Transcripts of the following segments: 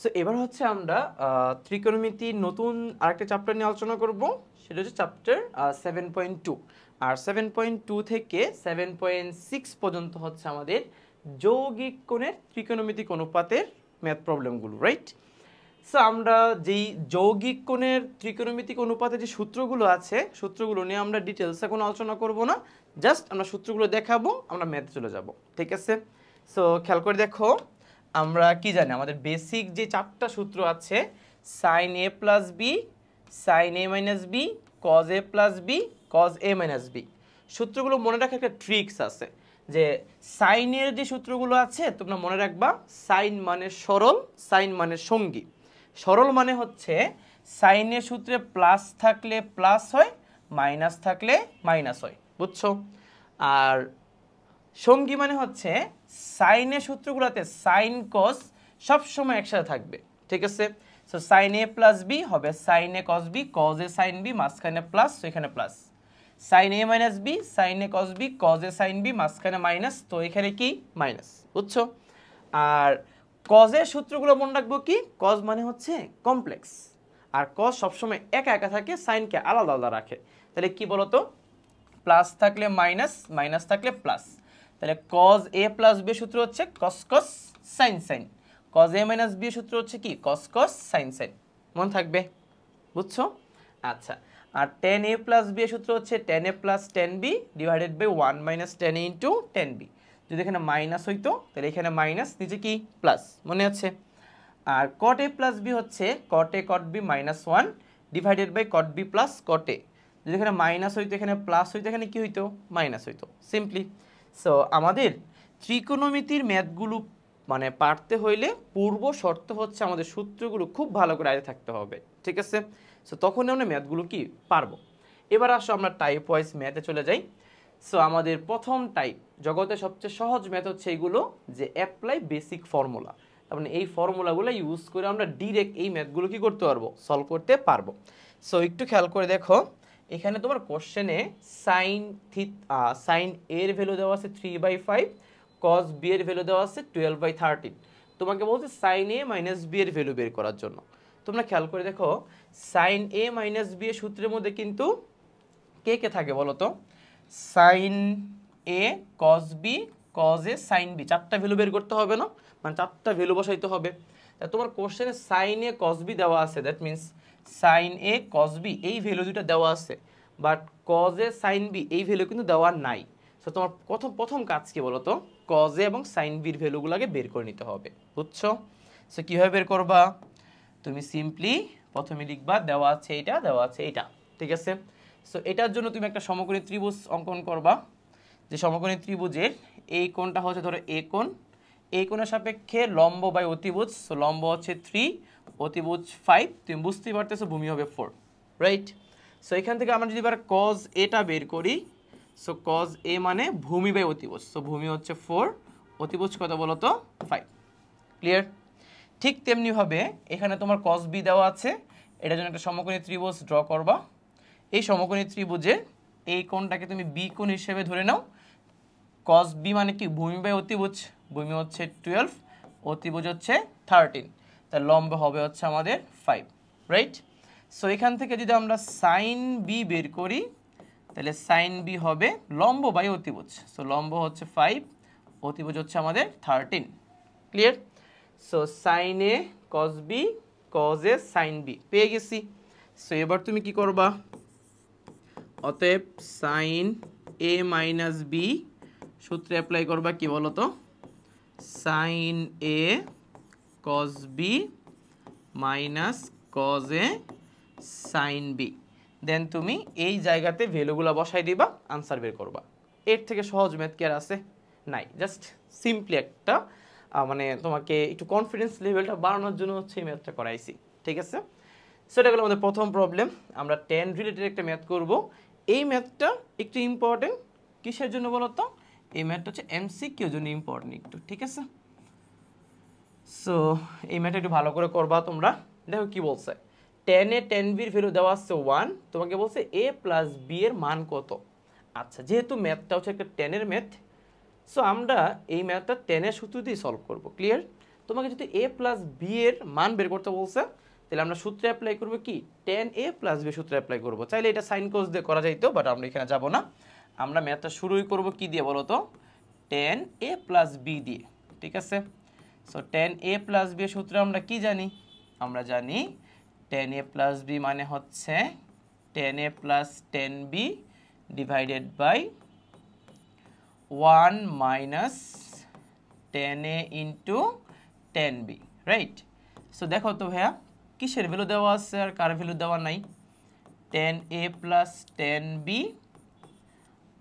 So এবার হচ্ছে আমরা ত্রিকোণমিতির নতুন আরেকটা চ্যাপ্টার নিয়ে আলোচনা করব, সেটা হচ্ছে চ্যাপ্টার 7.2। আর 7.2 থেকে 7.6 পর্যন্ত হচ্ছে আমাদের যৌগিক কোণের ত্রিকোণমিতিক অনুপাতের ম্যাথ প্রবলেমগুলো, রাইট? সো আমরা যেই যৌগিক কোণের ত্রিকোণমিতিক অনুপাতের যে সূত্রগুলো আছে, সূত্রগুলো নিয়ে আমরা ডিটেলসে কোনো আলোচনা করব না, জাস্ট আমরা সূত্রগুলো দেখাবো, আমরা ম্যাথে চলে যাব, ঠিক আছে? সো খেয়াল করে দেখো, আমরা কি জানি আমাদের বেসিক যে চারটা সূত্র আছে, sine A plus B, sine A minus B, cos A plus B, cos A minus B. সূত্রগুলো মনে রাখার একটা ট্রিক্স আছে, যে সাইনের যে সূত্রগুলো আছে তোমরা মনে রাখবা, সাইন মানে সরল, সাইন মানে সঙ্গী। সরল মানে হচ্ছে সাইনের সূত্রে প্লাস থাকলে প্লাস হয়, মাইনাস থাকলে মাইনাস হয়, বুঝছো? আর সঙ্গী মানে হচ্ছে সাইনের সূত্রগুলোতে সাইন কস সবসময় একসাথে থাকবে, ঠিক আছে? So sine A plus B হবে sine A cos B, cos A sine B, মাঝখানে প্লাস, তো এখানে plus. Sine A minus B, sine A cos B, cos A sine B, মাঝখানে মাইনাস, তো এখানে কি মাইনাস, বুঝছো? আর কজের সূত্রগুলো মনে রাখবো কি, কজ মানে হচ্ছে কমপ্লেক্স, আর কজ সবসময় একা একা থাকে, সাইনকে আলাদা আলাদা রাখে। তাহলে কি বলতো, প্লাস থাকলে মাইনাস, মাইনাস থাকলে প্লাস। তাহলে কজ এ প্লাস বি সূত্র হচ্ছে cos cos sine sine, cos A minus B সূত্র হচ্ছে কি কস কস সাইন সাইন, মনে থাকবে, বুঝছো? আচ্ছা, আর টেন এ প্লাস বি সূত্র হচ্ছে tan A plus tan B divided by 1 minus tan A into tan B. যদি এখানে মাইনাস হইতো তাহলে এখানে মাইনাস, নিচে কি প্লাস, মনে আছে? আর কট এ প্লাস বি হচ্ছে cot A cot B minus 1 divided by cot B plus cot A. যদি এখানে মাইনাস হইতো এখানে প্লাস হইতো, এখানে কি হইতো মাইনাস হইতো, সিম্পলি। সো আমাদের ত্রিকোণমিতির ম্যাথগুলো মানে পারতে হইলে পূর্ব শর্ত হচ্ছে আমাদের সূত্রগুলো খুব ভালো করে আয়ত্তে থাকতে হবে, ঠিক আছে? সো তখন আমরা ম্যাথগুলো কি পারবো। এবার আসো আমরা টাইপ ওয়াইজ ম্যাথে চলে যাই। সো আমাদের প্রথম টাইপ, জগতের সবচেয়ে সহজ ম্যাথ হচ্ছে এইগুলো, যে অ্যাপ্লাই বেসিক ফর্মুলা। তার মানে এই ফর্মুলাগুলো ইউজ করে আমরা ডিরেক্ট এই ম্যাথগুলো কি করতে পারবো, সলভ করতে পারবো। সো একটু খেয়াল করে দেখো, এখানে তোমার কোশ্চেনে সাইন এর ভ্যালু দেওয়া আছে 3/5, কস বি এর ভ্যালু দেওয়া আছে 12/13। তোমাকে বলছে সাইন এ মাইনাস বি এর ভ্যালু বের করার জন্য। তোমরা খেয়াল করে দেখো, সাইন এ মাইনাস বি এর সূত্রের মধ্যে কিন্তু কে কে থাকে বলো তো, sine A cos B, cos A sine B, চারটা ভ্যালু বের করতে হবে না, মানে চারটা ভ্যালু বসাইতে হবে। তা তোমার কোশ্চেনে সাইন এ কস বি দেওয়া আছে, that means sine A cos B এই ভ্যালু দুটো দেওয়া আছে, but cos A sine B এই ভ্যালু কিন্তু দেওয়া নাই। সো তোমার প্রথম কাজ কি বলো তো, কজ এ এবং সাইন বির ভ্যালুগুলোকে বের করে নিতে হবে, বুঝছো? সো কীভাবে বের করবা, তুমি সিম্পলি প্রথমে লিখবা দেওয়া আছে এটা, দেওয়া আছে এটা, ঠিক আছে? সো এটার জন্য তুমি একটা সমকোণী ত্রিভুজ অঙ্কন করবা, যে সমকোণী ত্রিভুজের এই কোণটা হচ্ছে ধরো এ কোণ, এই কোণের সাপেক্ষে লম্ব বাই অতিভুজ। সো লম্ব হচ্ছে 3, অতিভুজ 5, তুমি বুঝতেই পারতেছো ভূমি হবে 4, রাইট? সো এখান থেকে আমরা যদি এবার কজ এটা বের করি, সো কজ এ মানে ভূমি বাই অতিভুজ, সো ভূমি হচ্ছে 4, অতিভুজ কত বলো তো 5, ক্লিয়ার? ঠিক তেমনিভাবে এখানে তোমার কস বি দেওয়া আছে, এটার জন্য একটা সমকোণী ত্রিভুজ ড্র করবা। এই সমকোণী ত্রিভুজের এই কোণটাকে তুমি বি কোণ হিসেবে ধরে নাও। কস বি মানে কি ভূমি বাই অতিভুজ, ভূমি হচ্ছে 12, অতিভুজ হচ্ছে 13, তার লম্ব হবে হচ্ছে আমাদের 5, রাইট? সো এখান থেকে যদি আমরা সাইন বি বের করি, তাহলে সাইন বি হবে লম্ব বাই অতিভুজ, সো লম্ব হচ্ছে 5, অতিভুজ হচ্ছে আমাদের 13, clear? So sine A cos B, cos A sine B পেয়ে গেছি। সো এবার তুমি কি করবা, অতএব সাইন এ মাইনাস বি সূত্রে অ্যাপ্লাই করবা, কি বলো তো, sine A cos B minus cos A sine B. Then তুমি এই জায়গাতে ভ্যালুগুলো বসাই দিবা, আনসার বের করবা। এর থেকে সহজ ম্যাথ কি আর আছে? নাই। জাস্ট সিম্পলি একটা মানে তোমাকে একটু কনফিডেন্স লেভেলটা বাড়ানোর জন্য হচ্ছে এই ম্যাথটা করাইছি, ঠিক আছে? সেটা হলো আমাদের প্রথম প্রবলেম। আমরা টেন রিলেটেড একটা ম্যাথ করব। এই ম্যাথটা একটু ইম্পর্টেন্ট, কিসের জন্য বলো তো, এই ম্যাথটা হচ্ছে এমসিকিউর জন্য ইম্পর্টেন্ট একটু, ঠিক আছে? সো এই ম্যাথটা একটু ভালো করে করবা তোমরা। দেখো কি বলছে, টেন এ টেন বির ভ্যালু দেওয়া আছে 1, তোমাকে বলছে এ প্লাস বি এর মান কত। আচ্ছা, যেহেতু ম্যাথটা হচ্ছে একটা টেনের ম্যাথ, সো আমরা এই ম্যাথটা টেনের সূত্র দিয়ে সলভ করবো, ক্লিয়ার? তোমাকে যদি a প্লাস b এর মান বের করতে বলছে তাহলে আমরা সূত্রে অ্যাপ্লাই করব কি tan a প্লাস b সূত্রে অ্যাপ্লাই করব। চাইলে এটা সাইন কোস দিয়ে করা যাইতো, বাট আমরা এখানে যাব না। আমরা ম্যাথটা শুরুই করব কি দিয়ে বলো তো, tan a প্লাস b দিয়ে, ঠিক আছে। So tan a plus b এর সূত্রে আমরা কি জানি, আমরা জানি tan a প্লাস b মানে হচ্ছে tan a plus tan b divided by 1 minus tan a into tan b, right. So দেখো তো ভাইয়া কিসের ভ্যালু দেওয়া আছে আর কার ভ্যালু দেওয়া নাই, tan a plus tan b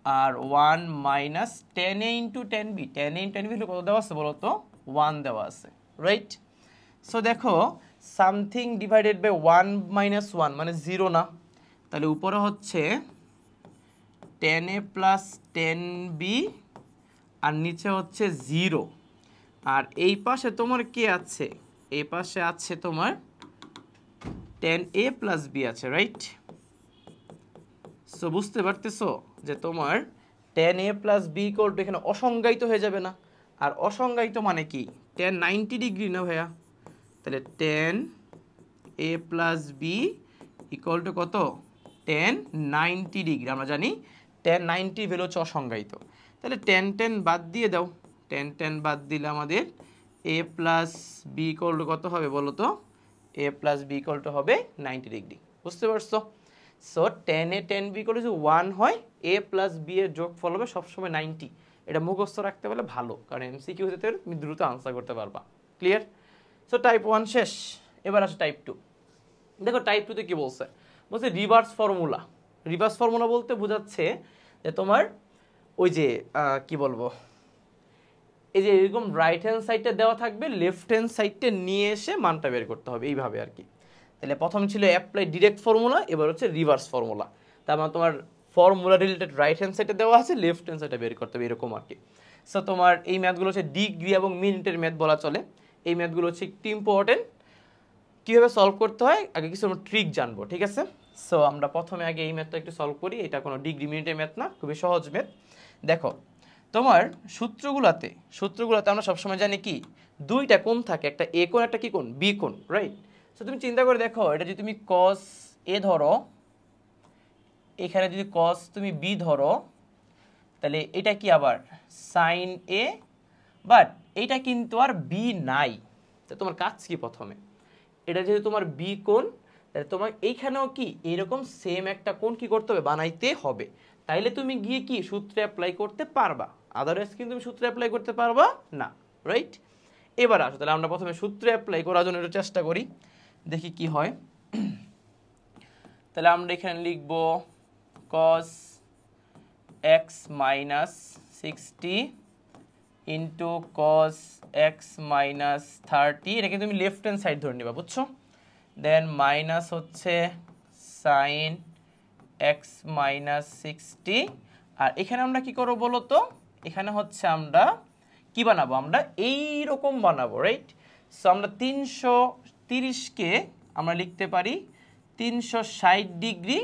আর 1 minus tan a into tan b, tan a into tan b কত দেওয়া আছে বলো তো, 1 দেওয়া আছে, রাইট। সো দেখো সামথিং ডিভাইডেড বাই 1 মাইনাস 1 মানে 0 না, তাহলে উপরে হচ্ছে tan a plus tan b আর নিচে হচ্ছে 0। আর এই পাশে তোমার কি আছে, এই পাশে আছে তোমার tan a প্লাস b আছে, রাইট। সো বুঝতে পারতেছো যে তোমার tan a plus b equal two এখানে অসংজ্ঞায়িত হয়ে যাবে না, আর অসংজ্ঞায়িত মানে কি tan 90 ডিগ্রি না ভাইয়া, তাহলে tan a plus b equal to কত, tan 90 ডিগ্রি। আমরা জানি tan 90 ভ্যালু হচ্ছে অসংজ্ঞায়িত, তাহলে tan বাদ দিয়ে দাও, tan বাদ দিলে আমাদের a plus b equal to কত হবে বলো তো, a plus b equal two হবে 90 ডিগ্রি, বুঝতে পারছো। So tan a tan b equal to 1 হয়, a প্লাস b এর যোগফল হবে সবসময় 90। এটা মুখস্থ রাখতে পারলে ভালো, কারণ এমসিকিউ হতে তুমি দ্রুত আনসার করতে পারবা, ক্লিয়ার। সো টাইপ 1 শেষ, এবার আসে টাইপ 2। দেখো টাইপ 2 তে কি বলছে, বলছে রিভার্স ফর্মুলা। রিভার্স ফর্মুলা বলতে বোঝাচ্ছে যে তোমার ওই যে কি বলবো, এই যে এরকম রাইট হ্যান্ড সাইডটা দেওয়া থাকবে, লেফট হ্যান্ড সাইডটা নিয়ে এসে মানটা বের করতে হবে, এইভাবে আর কি। তাহলে প্রথম ছিল অ্যাপ্লাই ডিরেক্ট ফর্মুলা, এবার হচ্ছে রিভার্স ফর্মুলা। তার মানে তোমার ফর্মুলা রিলেটেড রাইট হ্যান্ড সাইডে দেওয়া আছে, লেফট হ্যান্ড সাইডে বের করতে হবে, এরকম আর কি। সো তোমার এই ম্যাথগুলো হচ্ছে ডিগ্রি এবং মিনিটের ম্যাথ বলা চলে। এই ম্যাথগুলো হচ্ছে একটু ইম্পর্টেন্ট, কীভাবে সলভ করতে হয় আগে কিছু আমরা ট্রিক জানবো, ঠিক আছে। সো আমরা প্রথমে আগে এই ম্যাথটা একটু সলভ করি। এটা কোনো ডিগ্রি মিনিটের ম্যাথ না, খুবই সহজ ম্যাথ। দেখো তোমার সূত্রগুলোতে আমরা সবসময় জানি কি দুইটা কোণ থাকে, একটা এ কোণ একটা কি কোণ, বি কোণ, রাইট। সো তুমি চিন্তা করে দেখো, এটা যদি তুমি cos a ধরো, এখানে যদি cos তুমি b ধরো, তাহলে এটা কি আবার sin a, বাট এটা কিন্তু আর b নাই। তো তোমার কাজ কি, প্রথমে এটা যেহেতু তোমার বি কোণ, তাহলে তোমার এইখানেও কি এরকম সেম একটা কোণ কি করতে হবে, বানাইতে হবে। তাইলে তুমি গিয়ে কি সূত্রে অ্যাপ্লাই করতে পারবা, আদারওয়াইজ কিন্তু তুমি সূত্রে অ্যাপ্লাই করতে পারবা না, রাইট। এবার আসো তাহলে আমরা প্রথমে সূত্রে অ্যাপ্লাই করার জন্য একটু চেষ্টা করি, দেখি কি হয়। তাহলে আমরা এখানে লিখব cos x minus 60 into cos x minus 30, এটা কিন্তু তুমি লেফট হ্যান্ড সাইড ধরে নিবা, বুঝছো। দেন মাইনাস হচ্ছে sin x মাইনাস 60, আর এখানে আমরা কি করবো বলো তো, এখানে হচ্ছে আমরা কি বানাবো, আমরা এইরকম বানাবো, রাইট। সো আমরা 330কে আমরা লিখতে পারি 360 ডিগ্রি,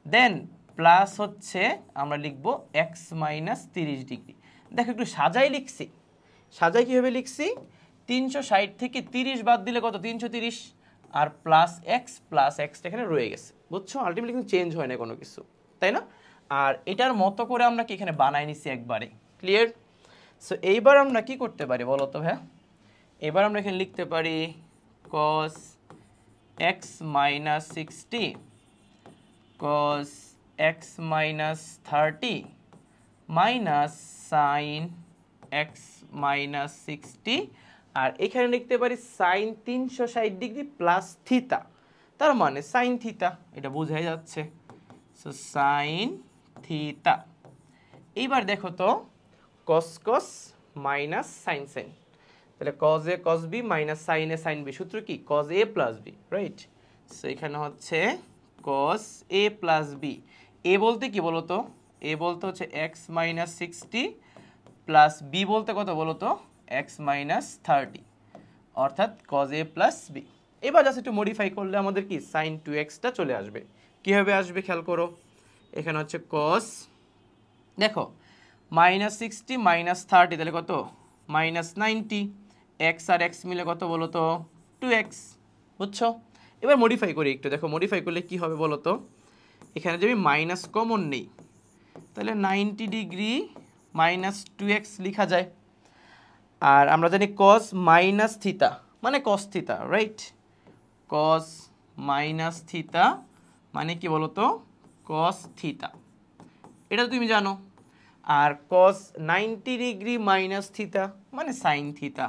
দেন প্লাস হচ্ছে আমরা লিখবো x মাইনাস 30 ডিগ্রি। দেখো একটু সাজাই লিখছি, সাজাই কীভাবে লিখছি, 360 থেকে 30 বাদ দিলে কত, 330, আর প্লাস এক্স এখানে রয়ে গেছে, বুঝছো। আলটিমেটলি কিন্তু চেঞ্জ হয় না কোনো কিছু, তাই না। আর এটার মতো করে আমরা কি এখানে বানাই নিছি একবারে, ক্লিয়ার। সো এইবার আমরা কি করতে পারি বলো তো হ্যাঁ, এবার আমরা এখানে লিখতে পারি cos x minus 60 cos x minus 30 minus sin x minus 60, আর এখানে লিখতে পারি sin 360 ডিগ্রি প্লাস থিতা, তার মানে sin থিতা, এটা বোঝাই যাচ্ছে। সো sin থিতা। এইবার দেখো তো cos cos minus sin sin, তাহলে cos a cos b minus sin a sin b, সূত্র কি cos a plus b, right. So এখানে হচ্ছে cos a plus b, a বলতে কি বলো তো, a বলতে হচ্ছে x মাইনাস 60 প্লাস b বলতে কত বলো তো, x মাইনাস 30, অর্থাৎ cos a প্লাস b। এবার জাস্ট একটু মডিফাই করলে আমাদের কি sin 2x টা চলে আসবে। কীভাবে আসবে খেয়াল করো, এখানে হচ্ছে cos, দেখো মাইনাস 60 মাইনাস 30, তাহলে কত মাইনাস 90, এক্স আর এক্স মিলে কত বলো তো 2x, বুঝছো? এবার মডিফাই করি একটু, দেখো মডিফাই করলে কি হবে বলো তো, এখানে যদি মাইনাস কমন নেই তাহলে 90 ডিগ্রি মাইনাস 2x লেখা যায়। আর আমরা জানি cos মাইনাস থিতা মানে cos থিতা, রাইট? cos মাইনাস থিতা মানে কি বলো তো cos থিতা, এটা তুমি জানো। আর cos 90 ডিগ্রি মাইনাস থিতা মানে sin থিতা,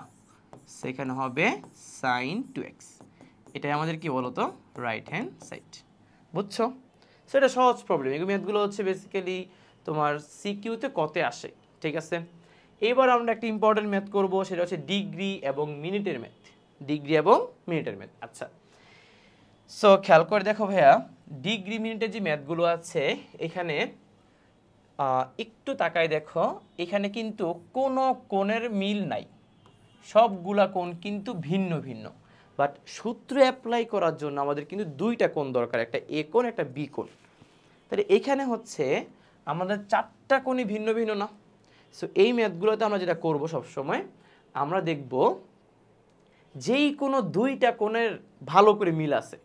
সেখানে হবে sin 2x। এটাই আমাদের কি বলো তো রাইট হ্যান্ড সাইড, বুঝছো? সো এটা সহজ প্রবলেম, এই ম্যাথগুলো হচ্ছে বেসিক্যালি তোমার সিকিউতে কতে আসে, ঠিক আছে? এবার আমরা একটা ইম্পর্টেন্ট ম্যাথ করব, সেটা হচ্ছে ডিগ্রি এবং মিনিটের ম্যাথ, ডিগ্রি এবং মিনিটের ম্যাথ। আচ্ছা, সো খেয়াল করে দেখো ভাইয়া, ডিগ্রি মিনিটের যে ম্যাথগুলো আছে এখানে একটু তাকায় দেখো, এখানে কিন্তু কোনো কোণের মিল নাই, সবগুলা কোণ কিন্তু ভিন্ন ভিন্ন। বাট সূত্র অ্যাপ্লাই করার জন্য আমাদের কিন্তু দুইটা কোণ দরকার, একটা এ কোণ একটা বি কোণ। তাহলে এখানে হচ্ছে আমাদের চারটা কোণই ভিন্ন ভিন্ন না। সো এই ম্যাথগুলোতে আমরা যেটা করব সবসময়, আমরা দেখব যেই কোনো দুইটা কোণের ভালো করে মিল আছে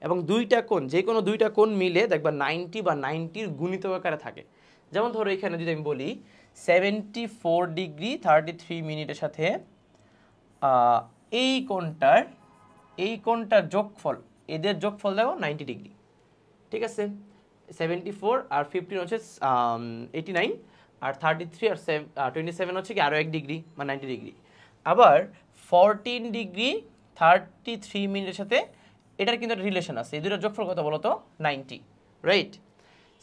এবং দুইটা কোণ, যে কোনো দুইটা কোণ মিলে দেখবা 90 বা 90-র গুণিতক আকারে থাকে। যেমন ধরো এখানে যদি আমি বলি 74 ডিগ্রি 33 মিনিটের সাথে এই কোণটার যোগফল, এদের যোগফল দেখো 90 ডিগ্রি, ঠিক আছে? 74 আর 15 হচ্ছে 89, আর 33 আর 27 হচ্ছে কি আরও 1 ডিগ্রি বা 90 ডিগ্রি। আবার 14 ডিগ্রি 33 মিনিটের সাথে এটার কিন্তু একটা রিলেশন আছে, এই দুটোর যোগফল কত বলো তো 90, রাইট?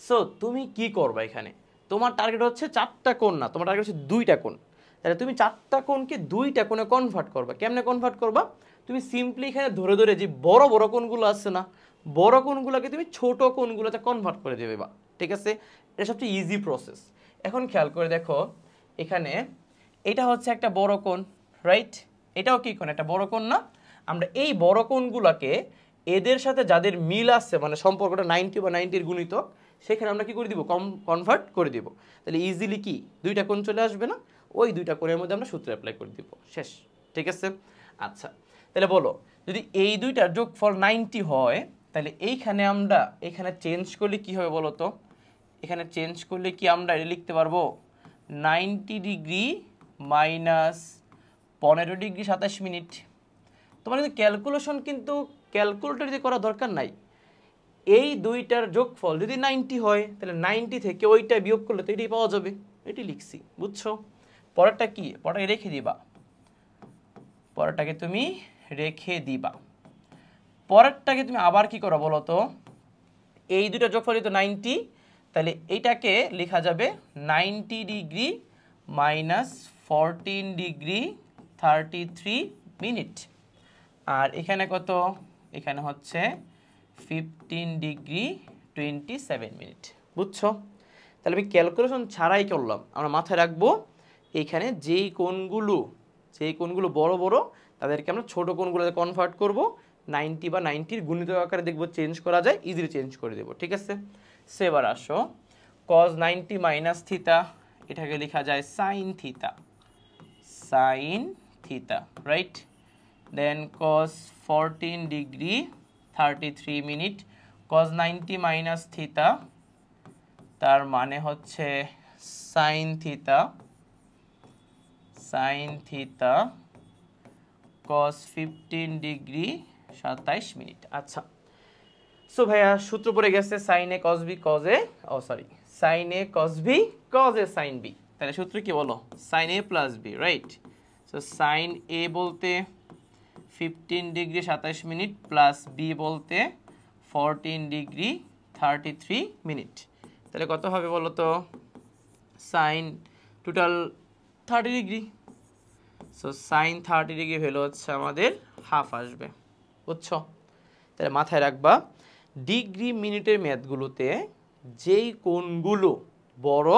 সো তুমি কি করবা এখানে, তোমার টার্গেট হচ্ছে চারটা কোণ না, তোমার টার্গেট হচ্ছে দুইটা কোণ। তাহলে তুমি চারটা কোণকে দুইটা কোণে কনভার্ট করবা। কেমনে কনভার্ট করবা? তুমি সিম্পলি এখানে ধরে ধরে যে বড় বড় কোণগুলো আছে না, বড় কোণগুলোকে তুমি ছোট কোণগুলোতে কনভার্ট করে দেবে, বা ঠিক আছে? এটা সবচেয়ে ইজি প্রসেস। এখন খেয়াল করে দেখো, এখানে এটা হচ্ছে একটা বড় কোণ, রাইট? এটাও কি কোণ? একটা বড় কোণ না? আমরা এই বড় কোণগুলোকে এদের সাথে যাদের মিল আছে, মানে সম্পর্কটা 90 বা 90-র গুণিতক, সেখানে আমরা কি করে দিব? কনভার্ট করে দিব। তাহলে ইজিলি কি দুইটা কোণ চলে আসবে না? ওই দুইটা কোণের মধ্যে আমরা সূত্র অ্যাপ্লাই করে দিব, শেষ, ঠিক আছে? আচ্ছা, তাহলে বলো, যদি এই দুইটার যোগফল 90 হয় তাহলে এইখানে আমরা এখানে চেঞ্জ করলে কি হবে বলো তো? এখানে চেঞ্জ করলে কি আমরা এটা লিখতে পারবো 90 ডিগ্রি মাইনাস 15 ডিগ্রি 27 মিনিট। তোমার কিন্তু ক্যালকুলেশন কিন্তু ক্যালকুলেটর দিয়ে করা দরকার নাই, এই দুইটার যোগফল যদি 90 হয় তাহলে 90 থেকে ওইটা বিয়োগ করলে তো এটাই পাওয়া যাবে, এটি লিখছি, বুঝছো? পরেরটা কি? পরেরটা রেখে দিবা, পরেরটাকে তুমি রেখে দিবা। পরেরটাকে তুমি আবার কি করো বলো তো? এই দুটো যোগফল তো 90, তাহলে এইটাকে লেখা যাবে 90 ডিগ্রি মাইনাস 14 ডিগ্রি 33 মিনিট। আর এখানে কত? এখানে হচ্ছে 15 ডিগ্রি 27 মিনিট, বুঝছো? তাহলে আমি ক্যালকুলেশন ছাড়াই করলাম, আমরা মাথায় রাখবো এখানে যেই কোণগুলো বড় বড় তাদেরকে আমরা ছোট কোণগুলোতে কনভার্ট করব, 90 বা 90-র গুণিতক আকারে দেখবো চেঞ্জ করা যায়, ইজিলি চেঞ্জ করে দেবো, ঠিক আছে? সো এবার আসো, cos 90 মাইনাস থিতা এটাকে লেখা যায় sin থিতা, রাইট? দেন cos 14 degree 33 minute, cos 90 minus থিতা তার মানে হচ্ছে sin থিতা cos 15 ডিগ্রি 27 মিনিট। আচ্ছা, সো ভাইয়া সূত্র পড়ে গেছে sin a cos b cos a sin a cos b cos a sin b। তাহলে সূত্র কি বলো? sin a plus b, right? So sin a বলতে 15 ডিগ্রি 27 মিনিট প্লাস b বলতে 14 ডিগ্রি 33 মিনিট। তাহলে কত হবে বলো তো? sin total 30 degree. So sin 30 degree value হচ্ছে আমাদের হাফ আসবে, বুঝছো? তাহলে মাথায় রাখবা ডিগ্রি মিনিটের ম্যাথগুলোতে যেই কোণগুলো বড়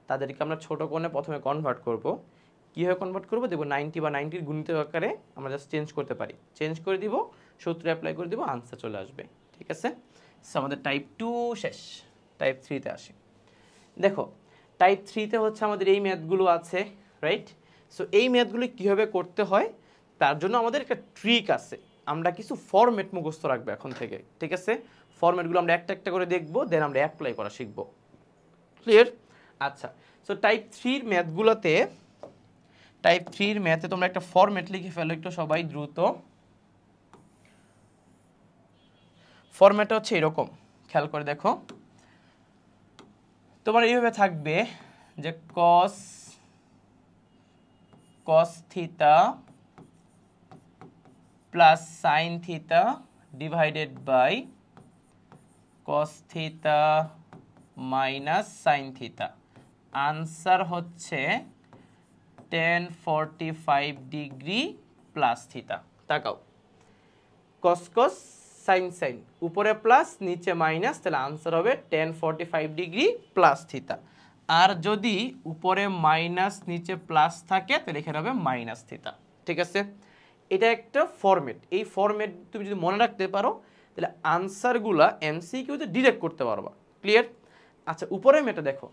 তাদেরকে আমরা ছোট কোণে প্রথমে কনভার্ট করব। কীভাবে কনভার্ট করবো দেখবো 90 বা 90-র গুণিতক আকারে আমরা জাস্ট চেঞ্জ করতে পারি, চেঞ্জ করে দিব, সূত্র অ্যাপ্লাই করে দিব, আনসার চলে আসবে, ঠিক আছে? সো আমাদের টাইপ 2 শেষ, টাইপ 3-তে আসি। দেখো টাইপ 3-তে হচ্ছে আমাদের এই ম্যাথগুলো আছে, রাইট? সো এই ম্যাথগুলো কীভাবে করতে হয় তার জন্য আমাদের একটা ট্রিক আছে, আমরা কিছু ফরম্যাট মুখস্থ রাখবো এখন থেকে, ঠিক আছে? ফরম্যাটগুলো আমরা একটা একটা করে দেখবো, দেন আমরা অ্যাপ্লাই করা শিখবো। ক্লিয়ার? আচ্ছা, সো টাইপ 3 ম্যাথগুলোতে, টাইপ 3 ম্যাথে তোমরা একটা ফরম্যাট লিখে ফেলো একটু সবাই দ্রুত। ফরম্যাটটা হচ্ছে এরকম, খেয়াল করে দেখো। তোমার এইভাবে থাকবে যে cos theta plus sine theta divided by cos theta minus sine theta. Answer হচ্ছে tan 45 ডিগ্রি প্লাস থিটা। তাকাও, cos cos sin sin, উপরে প্লাস নিচে মাইনাস, তাহলে আনসার হবে tan 45 ডিগ্রি প্লাস থিটা। আর যদি উপরে মাইনাস নিচে প্লাস থাকে তাহলে এখানে হবে মাইনাস থিটা। ঠিক আছে, এটা একটা ফরম্যাট। এই ফরম্যাট তুমি যদি মনে রাখতে পারো তাহলে আনসারগুলা এমসিকিউতে ডিরেক্ট করতে পারবা। ক্লিয়ার? আচ্ছা, উপরে মেটা দেখো,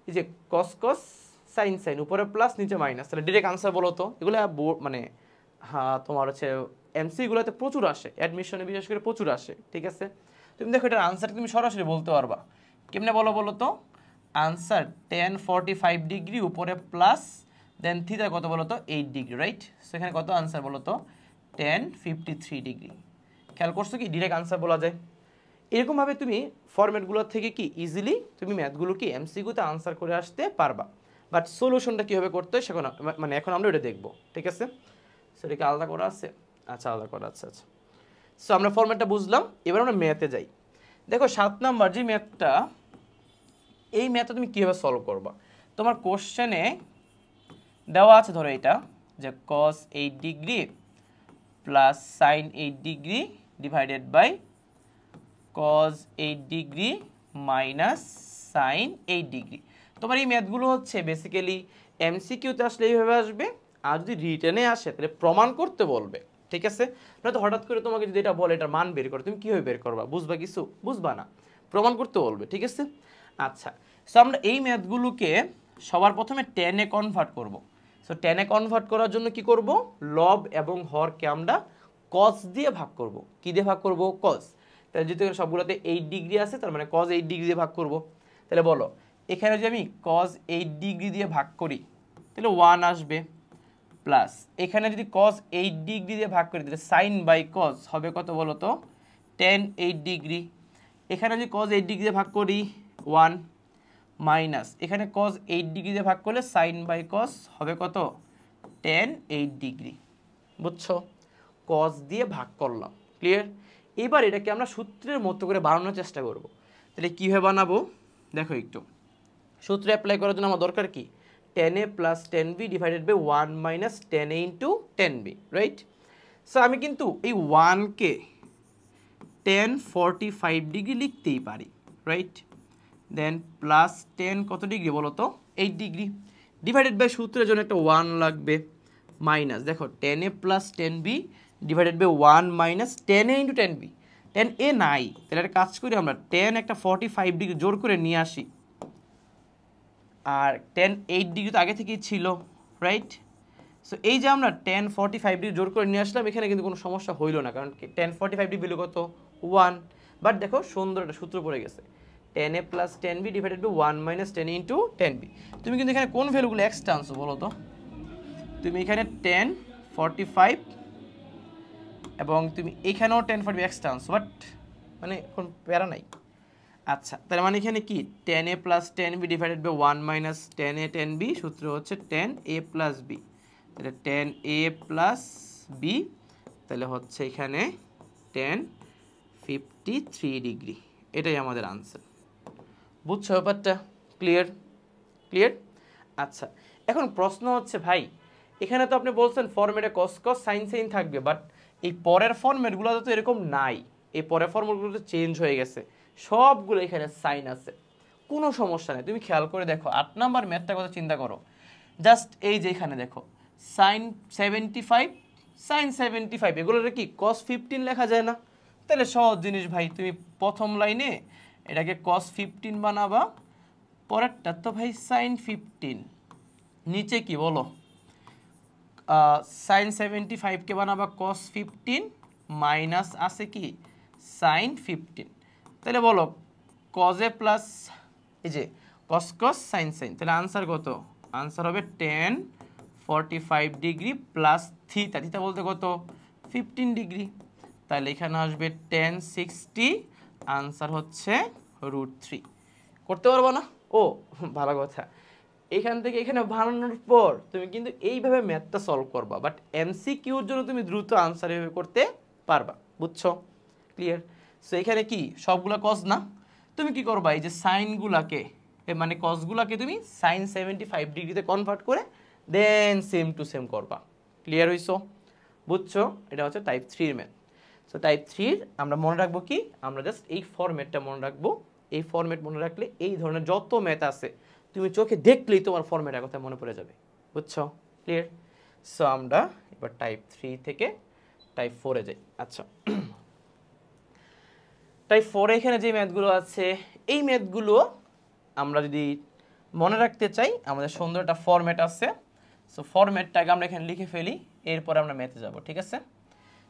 এই যে cos cos sin sin, উপরে প্লাস নিচে মাইনাস, তাহলে ডিরেক্ট আনসার বলো তো। এগুলো মানে হ্যাঁ তোমার হচ্ছে এমসিকিউগুলোতে প্রচুর আসে, অ্যাডমিশনে বিশেষ করে প্রচুর আসে। ঠিক আছে, তুমি দেখো এটার আনসার তুমি সরাসরি বলতে পারবা। কেমনে বলো তো? আনসার tan 45 ডিগ্রি উপরে প্লাস দেন থিটা কত বলো তো 8 ডিগ্রি, রাইট? সেখানে কত আনসার বলো তো? tan 53 degree. খেয়াল করছো কি ডিরেক্ট আনসার বলা যায়? এরকমভাবে তুমি ফরম্যাটগুলোর থেকে কি ইজিলি তুমি ম্যাথগুলো কি এমসিকিউতে আনসার করে আসতে পারবা। বাট সলিউশনটা কীভাবে করতে হয় সেখানে মানে এখন আমরা ওটা দেখবো। ঠিক আছে, সেটাকে আলাদা করা আছে? আচ্ছা, আলাদা করা আছে। আচ্ছা, সো আমরা ফরম্যাটটা বুঝলাম, এবার আমরা ম্যাথে যাই। দেখো 7 নাম্বার যে ম্যাথটা, এই ম্যাথটা তুমি কীভাবে সলভ করবা? তোমার কোশ্চেনে দেওয়া আছে, ধরো এটা যে cos 8 degree plus sine 8 degree divided by cos 8 degree minus sine 8 degree. তোমার এই ম্যাথগুলো হচ্ছে বেসিক্যালি এমসিকিউতে আসলে এইভাবে আসবে, আর যদি রিটেনে আসে তাহলে প্রমাণ করতে বলবে। ঠিক আছে, নয়তো হঠাৎ করে তোমাকে যদি এটা বলে এটার মান বের করো, তুমি কীভাবে বের করবা? বুঝবা কিছু? বুঝবা না, প্রমাণ করতে বলবে। ঠিক আছে, আচ্ছা, সো আমরা এই ম্যাথগুলোকে সবার প্রথমে টেনে কনভার্ট করব। সো টেনে কনভার্ট করার জন্য কি করব? লব এবং হরকে আমরা কস দিয়ে ভাগ করব। কি দিয়ে ভাগ করব? কস। তাহলে যেহেতু সবগুলোতে 8 ডিগ্রি আছে, তার মানে cos 8 ডিগ্রি দিয়ে ভাগ করব। তাহলে বলো, এখানে যদি আমি cos 8 ডিগ্রি দিয়ে ভাগ করি তাহলে 1 আসবে, প্লাস এখানে যদি cos 8 ডিগ্রি দিয়ে ভাগ করি তাহলে সাইন বাই cos হবে কত বলো তো? tan 8 degree. এখানে যদি cos 8 ডিগ্রি দিয়ে ভাগ করি 1, মাইনাস এখানে cos 8 ডিগ্রি দিয়ে ভাগ করলে সাইন বাই cos হবে কত? tan 8 degree. বুঝছো? cos দিয়ে ভাগ করলাম। ক্লিয়ার? এবার এটাকে আমরা সূত্রের মতো করে বানানোর চেষ্টা করব। তাহলে কীভাবে বানাবো দেখো একটু। সূত্রে অ্যাপ্লাই করার জন্য আমার দরকার কি? tan a plus tan b divided by 1 minus tan a into tan b, right? So আমি কিন্তু এই 1কে tan 45 ডিগ্রি লিখতেই পারি, রাইট? দেন প্লাস tan কত ডিগ্রি বলো তো? 8 ডিগ্রি, ডিভাইডেড বাই সূত্রের জন্য একটা 1 লাগবে, মাইনাস দেখো tan a plus tan b divided by 1 minus tan a into tan b। tan a নাই, তাহলে একটা কাজ করি আমরা, tan একটা 45 ডিগ্রি জোর করে নিয়ে আসি, আর tan 8 ডিগ্রি তো আগে থেকেই ছিল, রাইট? সো এই যে আমরা tan 45 ডিগ্রি জোর করে নিয়ে আসলাম, এখানে কিন্তু কোনো সমস্যা হইল না, কারণ tan 45 ডিগ্রি ভ্যালু কত? 1। বাট দেখো সুন্দর একটা সূত্র পড়ে গেছে, tan a plus tan b divided by 1 minus tan a into tan b। তুমি কিন্তু এখানে কোন ভ্যালুগুলো এক্সট্রা আনছো বলো তো? তুমি এখানে tan 45 এবং তুমি এখানেও tan 45 এক্সট্রা আনছো, বাট মানে কোন প্যারা নাই। আচ্ছা, তার মানে এখানে কি tan a plus tan b divided by 1 minus tan a tan b, সূত্র হচ্ছে tan a প্লাস b। তাহলে tan a প্লাস b, তাহলে হচ্ছে এখানে tan 53 ডিগ্রি। এটাই আমাদের আনসার। বুঝছো ব্যাপারটা? ক্লিয়ার? ক্লিয়ার? আচ্ছা, এখন প্রশ্ন হচ্ছে ভাই, এখানে তো আপনি বলছেন ফরম্যাটে cos cos sin sin থাকবে, বাট এই পরের ফরম্যাটগুলোতে তো এরকম নাই। এই পরের ফরম্যাটগুলো তো চেঞ্জ হয়ে গেছে, সবগুলো এখানে সাইন আছে, কোনো সমস্যা নেই। তুমি খেয়াল করে দেখো 8 নাম্বার ম্যাথটার কথা চিন্তা করো, জাস্ট এই যে এখানে দেখো সাইন 75 সাইন 75, এগুলোর কি cos 15 লেখা যায় না? তাহলে সহজ জিনিস ভাই, তুমি প্রথম লাইনে এটাকে cos 15 বানাবা, পরেরটা তো ভাই সাইন 15, নিচে কি বলো? সাইন 75কে বানাবা কস 15 মাইনাস আছে কি সাইন 15, তাহলে বলো কজ এ প্লাস এই যে কস কস সাইন সাইন, তাহলে আনসার কত? আনসার হবে tan 45 degree plus theta, theta বলতে কত 15 ডিগ্রি, তাহলে এখানে আসবে tan 60, আনসার হচ্ছে √3। করতে পারবো না? ও ভালো কথা, এখান থেকে এখানে বানানোর পর তুমি কিন্তু এইভাবে ম্যাথটা সলভ করবা, বাট এমসিকিউর জন্য তুমি দ্রুত আনসার এভাবে করতে পারবা, বুঝছো? ক্লিয়ার? সো এখানে কি সবগুলা কজ না, তুমি কি করবা এই যে সাইনগুলাকে মানে কজগুলাকে তুমি সাইন 75 ডিগ্রিতে কনভার্ট করে দেন সেম টু সেম করবা। ক্লিয়ার হইছো? বুঝছো? এটা হচ্ছে টাইপ 3 এর ম্যাথ। সো টাইপ 3 আমরা মনে রাখবো কি, আমরা জাস্ট এই ফরম্যাটটা মনে রাখবো। এই ফরম্যাট মনে রাখলে এই ধরনের যত ম্যাথ আছে তুমি চোখে দেখলেই তোমার ফরম্যাটের কথা মনে পড়ে যাবে, বুঝছো? ক্লিয়ার? সো আমরা এবার টাইপ 3 থেকে টাইপ 4 এ যাই। আচ্ছা, টাইপ 4 এখানে যে ম্যাথগুলো আছে এই ম্যাথগুলো আমরা যদি মনে রাখতে চাই আমাদের সুন্দর একটা ফরম্যাট আছে। সো ফরম্যাটটাকে আমরা এখানে লিখে ফেলি, এরপর আমরা ম্যাথে যাব, ঠিক আছে?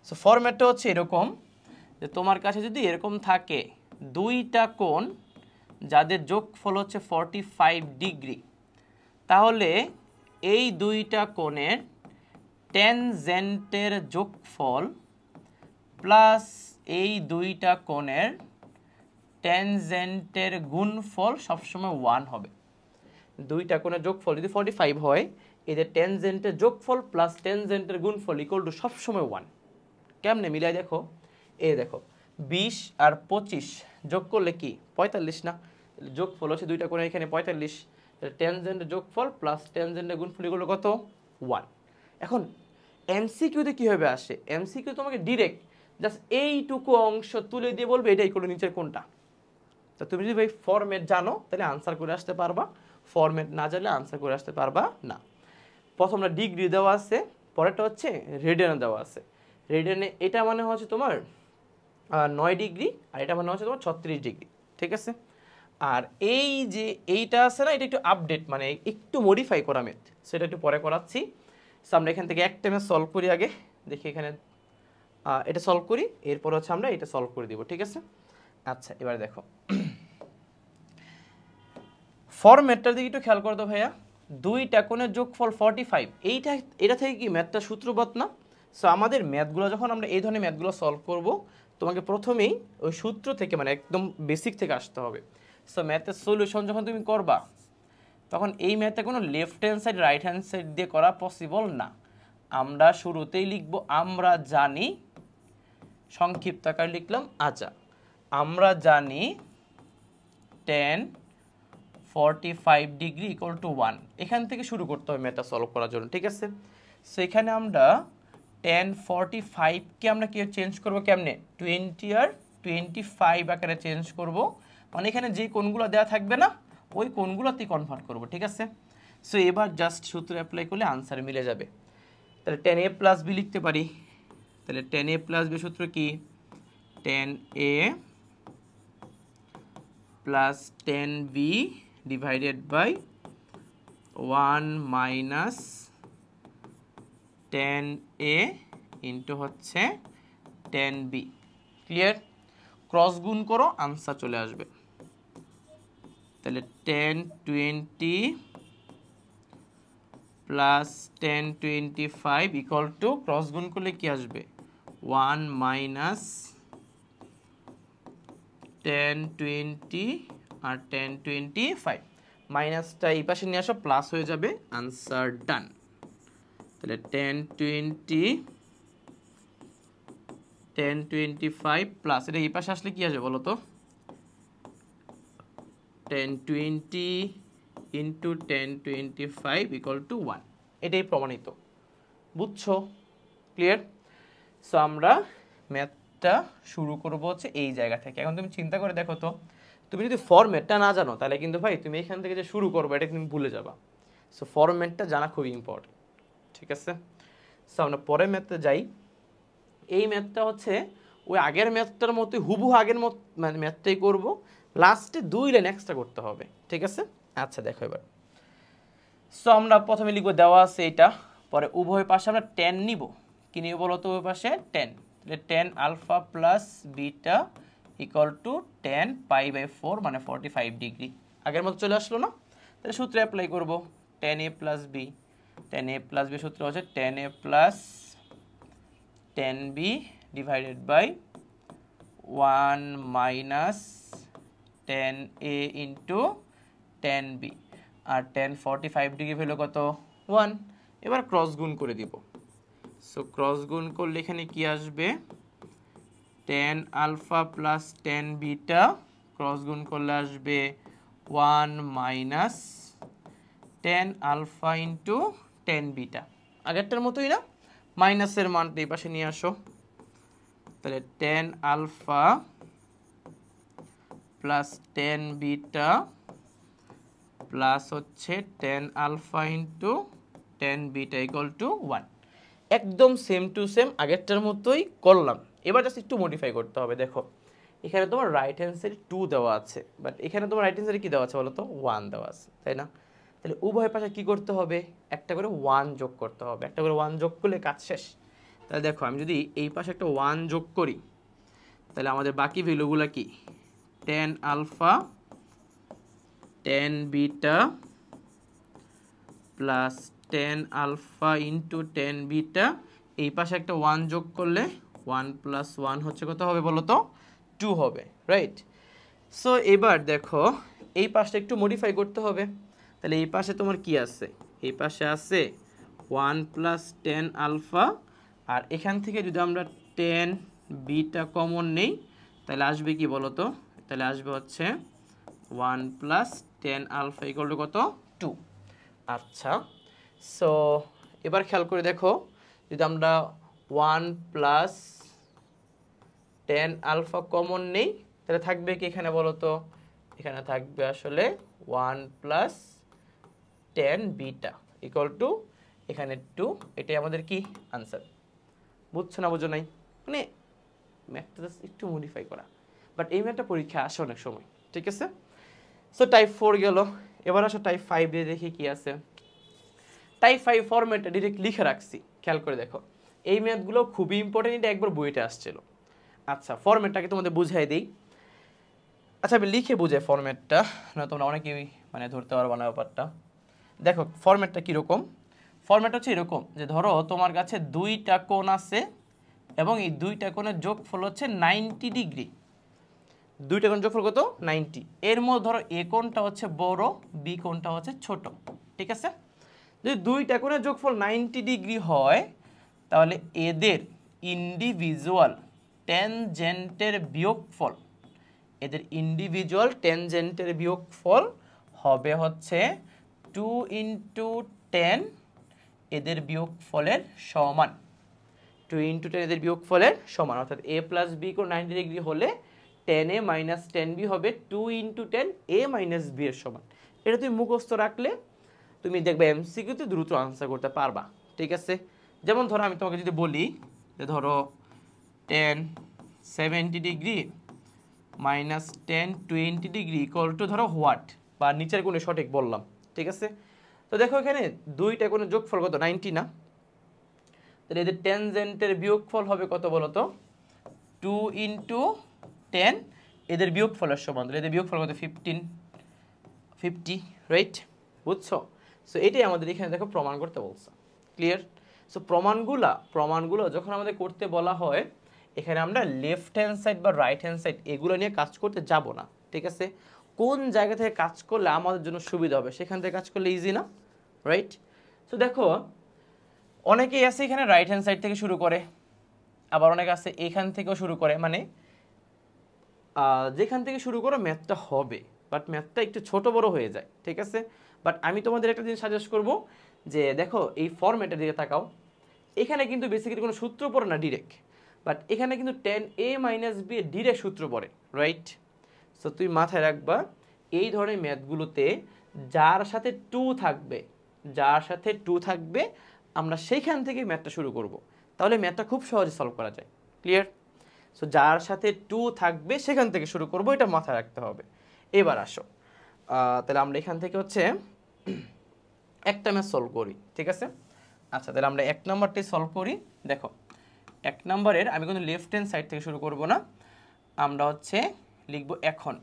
সো ফরম্যাটটা হচ্ছে এরকম যে তোমার কাছে যদি এরকম থাকে দুইটা কোণ যাদের যোগফল হচ্ছে 45 ডিগ্রি, তাহলে এই দুইটা কোণের ট্যানজেন্টের যোগফল প্লাস এই দুইটা কোণের ট্যানজেন্টের গুণফল সবসময় 1 হবে। দুইটা কোণের যোগফল যদি 45 হয়, এদের ট্যানজেন্টের যোগফল প্লাস ট্যানজেন্টের গুণফল ইকুয়াল টু সবসময় 1। কেমনে মিলাই দেখো, এই দেখো 20 আর 25 যোগ করলে কি 45 না? যোগফল হচ্ছে দুইটা কোণের এখানে 45, ট্যানজেন্টের যোগফল প্লাস ট্যানজেন্টের গুণফল ইকুয়াল কত 1। এখন এমসিকিউতে কিভাবে আসে? এমসিকিউ তোমাকে ডিরেক্ট জাস্ট এইটুকু অংশ তুলে দিয়ে বলবে এটা ইকুয়াল টু নিচের কোনটা। তো তুমি যদি ভাই ফরম্যাট জানো তাহলে আনসার করে আসতে পারবা, ফরম্যাট না জানলে আনসার করে আসতে পারবা না। প্রথমটা ডিগ্রি দেওয়া আছে, পরেরটা হচ্ছে রেডিয়ানে দেওয়া আছে। রেডিয়ানে এটা মানে হচ্ছে তোমার 9 ডিগ্রি আর এটা মানে হচ্ছে তোমার 36 ডিগ্রি, ঠিক আছে? আর এই যে এইটা আছে না, এটা একটু আপডেট মানে একটু মডিফাই করা ম্যাথ, সেটা একটু পরে করাচ্ছি। সো আমরা এখান থেকে একটা ম্যাথ সলভ করি আগে, দেখি এখানে এটা সলভ করি, এরপর হচ্ছে আমরা এটা সলভ করে দিব, ঠিক আছে? আচ্ছা, এবার দেখো ফরম্যাটটার দিকে একটু খেয়াল করো তো ভাইয়া, দুইটা কোণের যোগফল 45, এটা থেকে কি ম্যাথটা সূত্রবৎ না? সো আমাদের ম্যাথগুলো যখন আমরা এই ধরনের ম্যাথগুলো সলভ করব, তোমাকে প্রথমেই ওই সূত্র থেকে মানে একদম বেসিক থেকে আসতে হবে। সো ম্যাথের সলিউশন যখন তুমি করবা তখন এই ম্যাথে কোনো left hand side right hand side দিয়ে করা পসিবল না। আমরা শুরুতেই লিখব আমরা জানি, সংক্ষিপ্ত আকারে লিখলাম আচ্ছা, আমরা জানি tan 45 ডিগ্রি ইকুয়াল টু 1। এখান থেকে শুরু করতে হবে ম্যাথটা সলভ করার জন্য, ঠিক আছে? সো এখানে আমরা tan 45কে আমরা কি চেঞ্জ করব কেমনে, 20 আর 25 আকারে চেঞ্জ করব, মানে এখানে যে কোণগুলো দেওয়া থাকবে না ওই কোণগুলোতে কনভার্ট করব, ঠিক আছে? সো এবার জাস্ট সূত্র অ্যাপ্লাই করলে আনসার মিলে যাবে। তাহলে tan a প্লাস বি লিখতে পারি, তাহলে tan a প্লাস বি সূত্র কি, tan a plus tan b divided by 1 minus tan a into হচ্ছে tan b। ক্লিয়ার? ক্রস গুণ করো আনসার চলে আসবে। তাহলে tan 20 plus tan 25 equal to cross গুণ করলে কি আসবে 1 মাইনাস tan 20 আর tan 25, মাইনাসটা এই পাশে নিয়ে আসো প্লাস হয়ে যাবে, আনসার ডান। তাহলে tan 25 প্লাস এটা এই পাশে আসলে কি আসবে বলো তো, tan 20 into tan 25 equal to 1। এটাই প্রমাণিত, বুঝছো? ক্লিয়ার? সো আমরা ম্যাথটা শুরু করবো হচ্ছে এই জায়গা থেকে। এখন তুমি চিন্তা করে দেখো তো, তুমি যদি ফরম্যাটটা না জানো তাহলে কিন্তু ভাই তুমি এখান থেকে যে শুরু করবে এটা তুমি ভুলে যাবা। সো ফরম্যাটটা জানা খুবই ইম্পর্টেন্ট, ঠিক আছে? সো আমরা পরের ম্যাথে যাই। এই ম্যাথটা হচ্ছে ওই আগের ম্যাথটার মতোই হুবহু আগের মত মানে ম্যাথটাই করব, লাস্টে 2 লাইন এক্সট্রা করতে হবে, ঠিক আছে? আচ্ছা দেখো এবার। সো আমরা প্রথমে লিখবো দেওয়া আছে এটা পরে উভয় পাশে আমরা tan নিব, কি নিব বলো তো উভয় পাশে tan, তাহলে tan alpha plus beta equal to tan π/4 মানে 45 ডিগ্রি। আগের মতো চলে আসলো না? তাহলে সূত্র অ্যাপ্লাই করব, tan a plus B, tan a plus B সূত্র হচ্ছে tan a plus tan b divided by 1 minus tan a into tan b, আর tan 45 ডিগ্রি ভ্যালু কত 1। এবার ক্রস গুণ করে দিব, সো ক্রস গুণ করলে এখানে কি আসবে tan alpha plus tan beta, cross গুণ করলে আসবে 1 minus tan alpha into tan beta, আগেরটার মতোই না? মাইনাসের মানটা এই পাশে নিয়ে আসো, তাহলে tan alpha plus tan beta plus হচ্ছে tan alpha into tan beta equal to 1। একদম সেম টু সেম আগেরটার মতোই করলাম, এবার জাস্ট একটু মডিফাই করতে হবে। দেখো এখানে তোমার রাইট হ্যান্ড সাইডে 2 দেওয়া আছে, বাট এখানে তোমার রাইট হ্যান্ড সাইডে কি দেওয়া আছে বলো তো 1 দেওয়া আছে, তাই না? তাহলে উভয় পাশে কি করতে হবে, একটা করে 1 যোগ করতে হবে, একটা করে 1 যোগ করলে কাজ শেষ। তাহলে দেখো আমি যদি এই পাশে একটা 1 যোগ করি, তাহলে আমাদের বাকি ভ্যালুগুলো কি tan alpha tan beta plus tan alpha into tan beta, এই পাশে একটা 1 যোগ করলে 1 প্লাস 1 হচ্ছে কত হবে বলো তো 2 হবে, রাইট? সো এবার দেখো এই পাশটা একটু মডিফাই করতে হবে, তাহলে এই পাশে তোমার কি আছে, এই পাশে আছে 1 প্লাস tan আলফা, আর এখান থেকে যদি আমরা tan বিটা কমন নেই তাহলে আসবে কি বলো তো, তাহলে আসবে হচ্ছে 1 plus tan alpha equal to কত 2। আচ্ছা, সো এবার খেয়াল করে দেখো যদি আমরা 1 প্লাস tan আলফা কমন নেই তাহলে থাকবে কি এখানে বলো তো, এখানে থাকবে আসলে 1 plus tan beta equal two এখানে 2, এটাই আমাদের কি আনসার। বুঝছো না বুঝো নাই? মানে ম্যাথটা জাস্ট একটু মডিফাই করা, বাট এই ম্যাথটা পরীক্ষা আসে অনেক সময়, ঠিক আছে? সো টাইপ 4 গেল, এবার আসো টাইপ 5 দিয়ে দেখি কি আছে। টাইপ 5 ফরম্যাটটা ডিরেক্ট লিখে রাখছি, খেয়াল করে দেখো এই ম্যাথগুলো খুবই ইম্পর্টেন্ট, এটা একবার বইতে আসছিল। আচ্ছা ফরম্যাটটাকে তোমাদের বুঝাই দিই। আচ্ছা আমি লিখে বুঝাই ফরম্যাটটা, না তোমরা অনেকেই মানে ধরতে পারবো না ব্যাপারটা। দেখো ফরম্যাটটা কীরকম, ফরম্যাট হচ্ছে এরকম যে ধরো তোমার কাছে 2টা কোণ আছে এবং এই 2টা কোণের যোগফল হচ্ছে 90 ডিগ্রি, 2টা কোণ যোগফল কত 90, এর মধ্যে ধরো এ কোণটা হচ্ছে বড়, বি কোণটা হচ্ছে ছোট, ঠিক আছে? যদি 2টা কোণের যোগফল 90 ডিগ্রি হয় তাহলে এদের ইন্ডিভিজুয়াল ট্যানজেন্টের বিয়োগফল, এদের ইন্ডিভিজুয়াল ট্যানজেন্টের বিয়োগফল হবে হচ্ছে 2 ইন্টু 10 এদের বিয়োগফলের সমান, 2 ইন্টু 10 এদের বিয়োগফলের সমান, অর্থাৎ এ প্লাস বি কোণ 90 ডিগ্রি হলে tan a minus tan b হবে 2 ইন্টু 10 a মাইনাস b এর সমান। এটা তুমি মুখস্থ রাখলে তুমি দেখবে এমসিকিউতে দ্রুত আনসার করতে পারবা, ঠিক আছে? যেমন ধরো আমি তোমাকে যদি বলি যে ধরো tan 70 degree minus tan 20 degree equal to ধরো হোয়াট, বা নিচের কোণে সঠিক বললাম, ঠিক আছে? তো দেখো এখানে 2টা কোণের যোগফল কত 90 না, তাহলে এদের ট্যানজেন্টের বিয়োগফল হবে কত বলো তো 2 ইন্টু 10 এদের বিয়োগফলের সমান, তাহলে এদের বিয়োগফল কত 50, রাইট? বুঝছো? সো এটাই আমাদের এখানে দেখো প্রমাণ করতে বলছে, ক্লিয়ার? সো প্রমাণগুলো যখন আমাদের করতে বলা হয় এখানে আমরা লেফট হ্যান্ড সাইড বা রাইট হ্যান্ড সাইড এগুলো নিয়ে কাজ করতে যাব না, ঠিক আছে? কোন জায়গা থেকে কাজ করলে আমাদের জন্য সুবিধা হবে সেখান থেকে কাজ করলে ইজি না, রাইট? সো দেখো অনেকেই আছে এখানে রাইট হ্যান্ড সাইড থেকে শুরু করে, আবার অনেকে আছে এখান থেকেও শুরু করে, মানে যেখান থেকে শুরু করো ম্যাথটা হবে, বাট ম্যাথটা একটু ছোট বড় হয়ে যায়, ঠিক আছে? বাট আমি তোমাদের একটা জিনিস সাজেস্ট করব যে দেখো এই ফরম্যাটের দিকে তাকাও, এখানে কিন্তু বেসিক্যালি কোনো সূত্র পড়ে না ডিরেক্ট, বাট এখানে কিন্তু tan a মাইনাস b এর ডিরেক্ট সূত্র পড়ে, রাইট? সো তুই মাথায় রাখবা এই ধরনের ম্যাথগুলোতে যার সাথে 2 থাকবে আমরা সেইখান থেকে ম্যাথটা শুরু করব, তাহলে ম্যাথটা খুব সহজে সলভ করা যায়, ক্লিয়ার? সো যার সাথে 2 থাকবে সেখান থেকে শুরু করব, এটা মাথায় রাখতে হবে। এবার আসো তাহলে আমরা এখান থেকে হচ্ছে একটা ম্যাথ সলভ করি, ঠিক আছে? আচ্ছা তাহলে আমরা 1 নাম্বারটি সলভ করি। দেখো 1 নাম্বারের আমি কিন্তু লেফট হ্যান্ড সাইড থেকে শুরু করব না, আমরা হচ্ছে লিখব এখন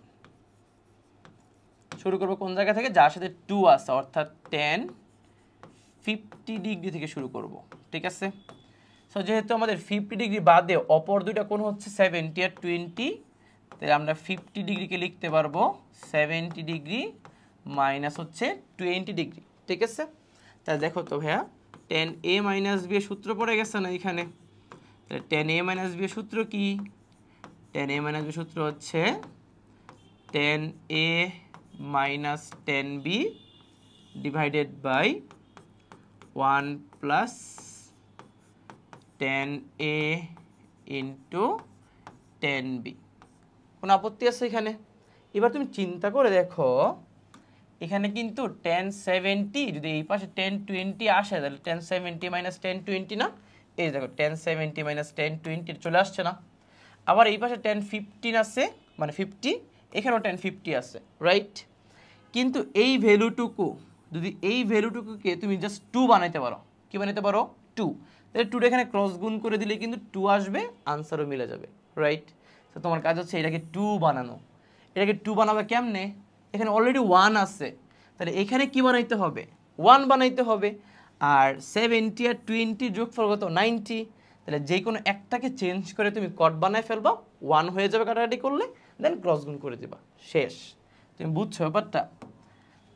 শুরু করব কোন জায়গা থেকে, যার সাথে 2 আছে অর্থাৎ tan 50 ডিগ্রি থেকে শুরু করব, ঠিক আছে। সো যেহেতু আমাদের 50 ডিগ্রি বাদে অপর দুইটা কোণ হচ্ছে 70 আর 20, তাহলে আমরা 50 ডিগ্রিকে লিখতে পারবো 70 ডিগ্রি মাইনাস হচ্ছে 20 ডিগ্রি, ঠিক আছে। তাহলে দেখো তো ভাইয়া tan a মাইনাস b এর সূত্র পড়ে গেছে না এখানে, তাহলে tan a মাইনাস b এর সূত্র কি, tan a মাইনাস b সূত্র হচ্ছে tan a minus tan b divided by 1 plus tan a into tan b। কোনো আপত্তি আছে এখানে? এবার তুমি চিন্তা করে দেখো এখানে কিন্তু tan 70 যদি এই পাশে tan 20 আসে তাহলে tan 70 মাইনাস tan 20 না, এই দেখো tan 70 মাইনাস tan 20 চলে আসছে না। আবার এই পাশে tan 15 আছে মানে 50, এখানেও tan 50 আছে, রাইট। কিন্তু এই ভ্যালুটুকু যদি এই ভ্যালুটুকুকে তুমি জাস্ট 2 বানাইতে পারো, কি বানাইতে পারো 2, তাহলে 2 এখানে ক্রস গুণ করে দিলে কিন্তু 2 আসবে, আনসারও মিলে যাবে, রাইট। তো তোমার কাজ হচ্ছে এটাকে 2 বানানো। এটাকে 2 বানাবে কেমনে, এখানে অলরেডি 1 আছে, তাহলে এখানে কি বানাইতে হবে 1 বানাইতে হবে। আর 70 আর 20 যোগফল কত 90, তাহলে যে কোনো একটাকে চেঞ্জ করে তুমি কট বানায় ফেলবা, 1 হয়ে যাবে কাটাকাটি করলে, দেন ক্রস গুণ করে দিবা, শেষ। তুমি বুঝছো ব্যাপারটা?